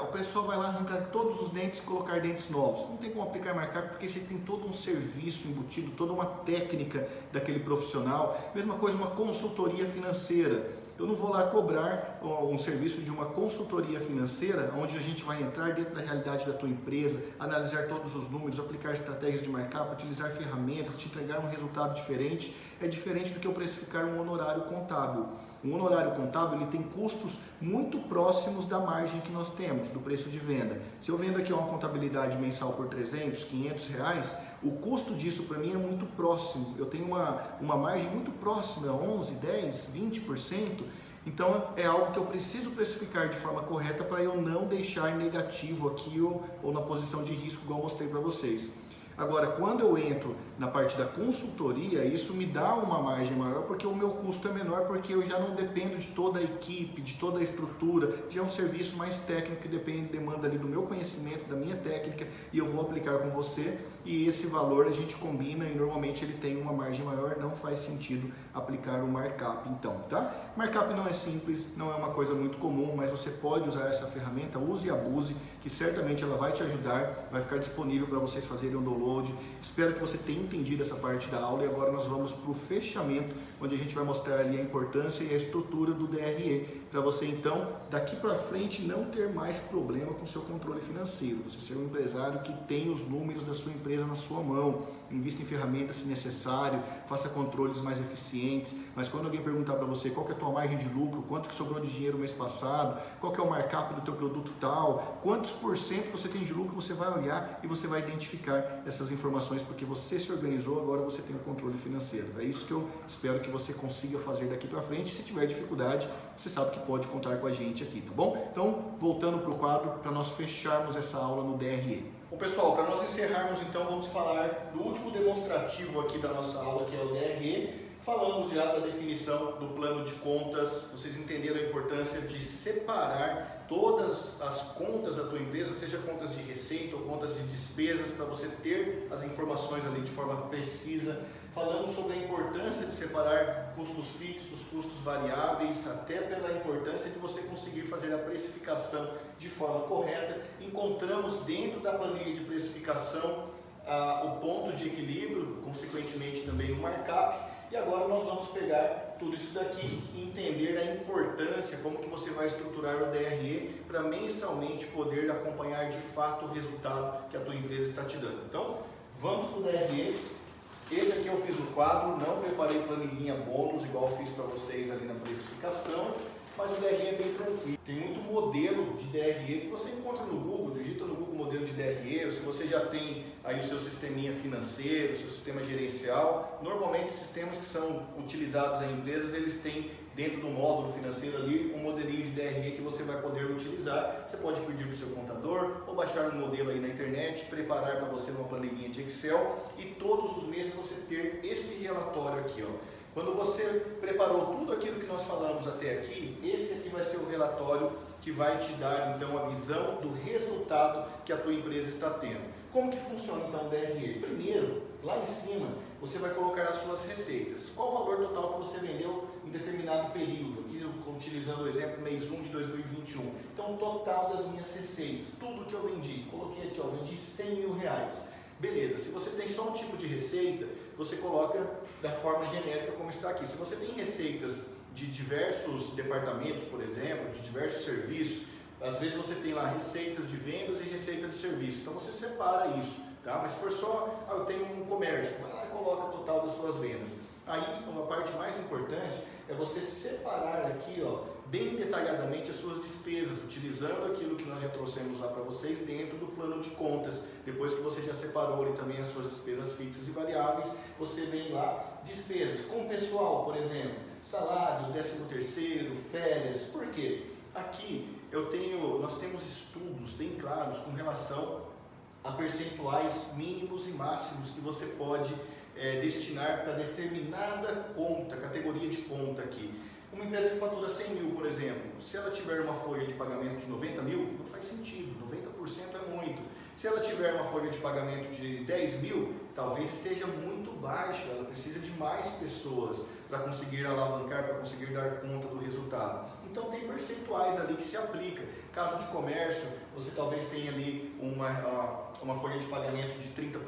o pessoal vai lá arrancar todos os dentes e colocar dentes novos. Não tem como aplicar markup porque você tem todo um serviço embutido, toda uma técnica daquele profissional. Mesma coisa uma consultoria financeira. Eu não vou lá cobrar um serviço de uma consultoria financeira, onde a gente vai entrar dentro da realidade da tua empresa, analisar todos os números, aplicar estratégias de markup, utilizar ferramentas, te entregar um resultado diferente. É diferente do que eu precificar um honorário contábil. Um honorário contábil ele tem custos muito próximos da margem que nós temos, do preço de venda. Se eu vendo aqui uma contabilidade mensal por 300, 500 reais, o custo disso para mim é muito próximo. Eu tenho uma margem muito próxima, 11, 10, 20%. Então é algo que eu preciso precificar de forma correta para eu não deixar negativo aqui ou na posição de risco, igual eu mostrei para vocês. Agora, quando eu entro na parte da consultoria, isso me dá uma margem maior porque o meu custo é menor, porque eu já não dependo de toda a equipe, de toda a estrutura, já é um serviço mais técnico que demanda ali do meu conhecimento, da minha técnica, e eu vou aplicar com você e esse valor a gente combina e normalmente ele tem uma margem maior, não faz sentido aplicar o markup então, tá? Markup não é simples, não é uma coisa muito comum, mas você pode usar essa ferramenta, use e abuse, que certamente ela vai te ajudar, vai ficar disponível para vocês fazerem o download. Espero que você tenha entendido essa parte da aula e agora nós vamos para o fechamento, onde a gente vai mostrar ali a importância e a estrutura do DRE, para você então, daqui para frente, não ter mais problema com o seu controle financeiro, você ser um empresário que tem os números da sua empresa na sua mão, invista em ferramentas se necessário, faça controles mais eficientes, mas quando alguém perguntar para você qual que é a tua margem de lucro, quanto que sobrou de dinheiro mês passado, qual que é o markup do teu produto tal, quantos por cento você tem de lucro, você vai olhar e você vai identificar essas informações, porque você se organizou, agora você tem o controle financeiro. É isso que eu espero que você consiga fazer daqui para frente. Se tiver dificuldade, você sabe que pode contar com a gente aqui, tá bom? Então, voltando para o quadro, para nós fecharmos essa aula no DRE. Bom, pessoal, para nós encerrarmos, então, vamos falar do último demonstrativo aqui da nossa aula, que é o DRE. Falamos já da definição do plano de contas, vocês entenderam a importância de separar todas as contas da tua empresa, seja contas de receita ou contas de despesas, para você ter as informações ali de forma precisa. Falamos sobre a importância de separar custos fixos, custos variáveis, até pela importância de você conseguir fazer a precificação de forma correta. Encontramos dentro da planilha de precificação o ponto de equilíbrio, consequentemente também o markup. E agora nós vamos pegar tudo isso daqui e entender a importância, como que você vai estruturar o DRE para mensalmente poder acompanhar de fato o resultado que a tua empresa está te dando. Então, vamos para o DRE. Esse aqui eu fiz no quadro, não preparei planilhinha bônus igual eu fiz para vocês ali na precificação, mas o DRE é bem tranquilo. Tem muito modelo de DRE que você encontra no Google, digita no Google modelo de DRE, ou se você já tem aí o seu sisteminha financeiro, o seu sistema gerencial. Normalmente sistemas que são utilizados em empresas, eles têm dentro do módulo financeiro ali um modelinho de DRE que você vai poder utilizar. Você pode pedir para o seu contador ou baixar um modelo aí na internet, preparar para você uma planilhinha de Excel e todos os meses você ter esse relatório aqui, ó. Quando você preparou tudo aquilo que nós falamos até aqui, esse aqui vai ser o relatório que vai te dar então a visão do resultado que a tua empresa está tendo. Como que funciona então o DRE? Primeiro, lá em cima, você vai colocar as suas receitas. Qual o valor total que você vendeu em determinado período? Aqui utilizando o exemplo mês 1 de 2021. Então, o total das minhas receitas, tudo que eu vendi. Coloquei aqui, ó, vendi 100 mil reais. Beleza, se você tem só um tipo de receita, você coloca da forma genérica como está aqui. Se você tem receitas de diversos departamentos, por exemplo, de diversos serviços, às vezes você tem lá receitas de vendas e receita de serviço. Então você separa isso, tá? Mas se for só, eu tenho um comércio, vai lá e coloca o total das suas vendas. Aí, uma parte mais importante é você separar aqui, ó, bem detalhadamente as suas despesas, utilizando aquilo que nós já trouxemos lá para vocês dentro do plano de contas. Depois que você já separou ali também as suas despesas fixas e variáveis, você vem lá, despesas com o pessoal, por exemplo, salários, 13º, férias. Por quê? Aqui nós temos estudos bem claros com relação a percentuais mínimos e máximos que você pode destinar para determinada conta, categoria de conta aqui. Uma empresa que fatura 100 mil, por exemplo, se ela tiver uma folha de pagamento de 90 mil, não faz sentido, 90% é muito. Se ela tiver uma folha de pagamento de 10 mil, talvez esteja muito baixo, ela precisa de mais pessoas para conseguir alavancar, para conseguir dar conta do resultado. Então tem percentuais ali que se aplica. Caso de comércio, você talvez tenha ali uma folha de pagamento de 30%,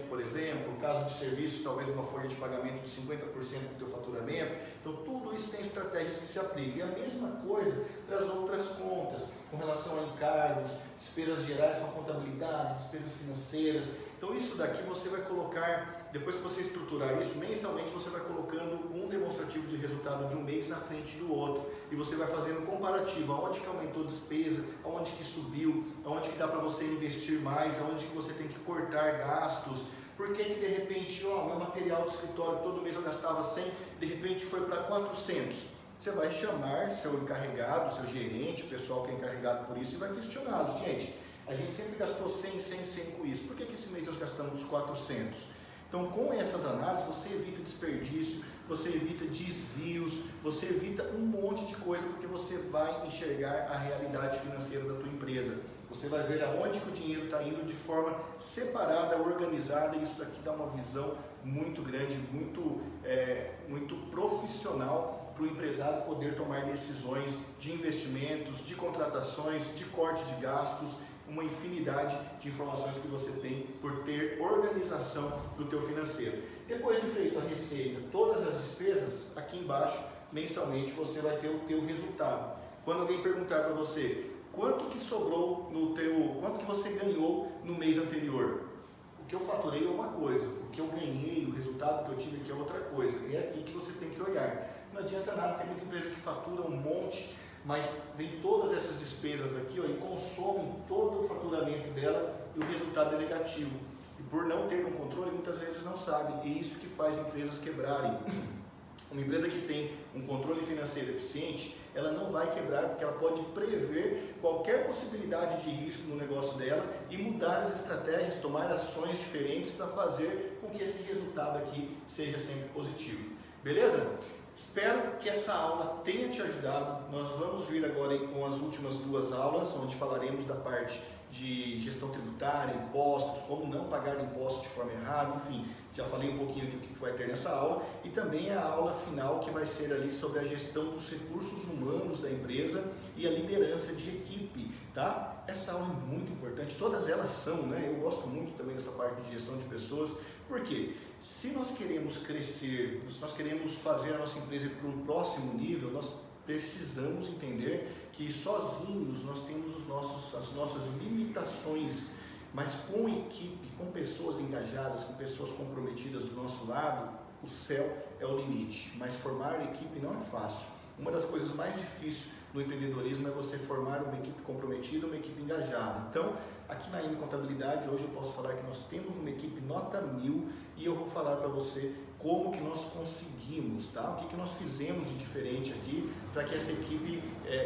por exemplo. Caso de serviço, talvez uma folha de pagamento de 50% do teu faturamento. Então tudo isso tem estratégias que se aplicam. E a mesma coisa para as outras contas, com relação a encargos, despesas gerais com a contabilidade, despesas financeiras. Então isso daqui você vai colocar, depois que você estruturar isso, mensalmente você vai colocando um demonstrativo de resultado de um mês na frente do outro. E você vai fazendo um comparativo, aonde que aumentou a despesa, aonde que subiu, aonde que dá para você investir mais, aonde que você tem que cortar gastos. Por que que de repente, meu material do escritório todo mês eu gastava 100, de repente foi para 400. Você vai chamar seu encarregado, seu gerente, o pessoal que é encarregado por isso e vai questioná-los. Gente, a gente sempre gastou 100, 100, 100 com isso. Por que que esse mês nós gastamos 400? Então, com essas análises, você evita desperdício, você evita desvios, você evita um monte de coisa, porque você vai enxergar a realidade financeira da tua empresa. Você vai ver aonde que o dinheiro está indo de forma separada, organizada, e isso daqui dá uma visão muito grande, muito profissional para o empresário poder tomar decisões de investimentos, de contratações, de corte de gastos, uma infinidade de informações que você tem por ter organização do teu financeiro. Depois de feito a receita, todas as despesas, aqui embaixo, mensalmente, você vai ter o teu resultado. Quando alguém perguntar para você quanto que sobrou quanto que você ganhou no mês anterior, o que eu faturei é uma coisa, o que eu ganhei, o resultado que eu tive aqui é outra coisa. É aqui que você tem que olhar. Não adianta nada, tem muita empresa que fatura um monte, mas vem todas essas despesas aqui, ó, e consomem todo o faturamento dela e o resultado é negativo. E por não ter um controle, muitas vezes não sabe. E isso que faz empresas quebrarem. Uma empresa que tem um controle financeiro eficiente, ela não vai quebrar porque ela pode prever qualquer possibilidade de risco no negócio dela e mudar as estratégias, tomar ações diferentes para fazer com que esse resultado aqui seja sempre positivo. Beleza? Espero que essa aula tenha te ajudado. Nós vamos vir agora aí com as últimas 2 aulas, onde falaremos da parte de gestão tributária, impostos, como não pagar impostos de forma errada, enfim, já falei um pouquinho aqui o que vai ter nessa aula, e também a aula final que vai ser ali sobre a gestão dos recursos humanos da empresa e a liderança de equipe, tá? Essa aula é muito importante, todas elas são, né? Eu gosto muito também dessa parte de gestão de pessoas, porque se nós queremos crescer, se nós queremos fazer a nossa empresa para um próximo nível, nós precisamos entender que sozinhos nós temos as nossas limitações, mas com equipe, com pessoas engajadas, com pessoas comprometidas do nosso lado, o céu é o limite. Mas formar equipe não é fácil. Uma das coisas mais difíceis no empreendedorismo é você formar uma equipe comprometida, uma equipe engajada. Então, aqui na IME Contabilidade, hoje eu posso falar que nós temos uma equipe nota 1000 e eu vou falar para você como que nós conseguimos, tá? O que nós fizemos de diferente aqui para que essa equipe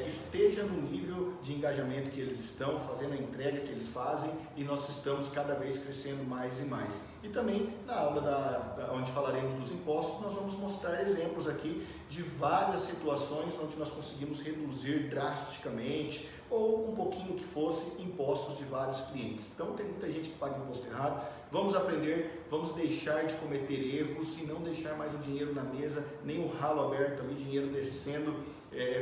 esteja no nível de engajamento que eles estão, fazendo a entrega que eles fazem, e nós estamos cada vez crescendo mais e mais. E também na aula onde falaremos dos impostos, nós vamos mostrar exemplos aqui de várias situações onde nós conseguimos reduzir drasticamente ou um pouquinho que fosse impostos de vários clientes. Então tem muita gente que paga imposto errado. Vamos aprender, vamos deixar de cometer erros e não deixar mais o dinheiro na mesa, nem o ralo aberto ali, dinheiro descendo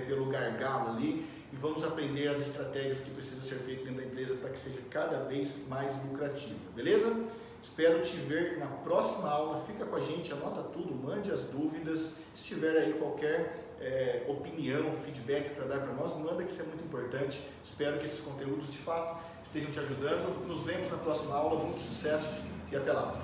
pelo gargalo ali, e vamos aprender as estratégias que precisa ser feito dentro da empresa para que seja cada vez mais lucrativo, beleza? Espero te ver na próxima aula, fica com a gente, anota tudo, mande as dúvidas, se tiver aí qualquer opinião, feedback para dar para nós, manda, que isso é muito importante. Espero que esses conteúdos de fato estejam te ajudando. Nos vemos na próxima aula, muito sucesso e até lá!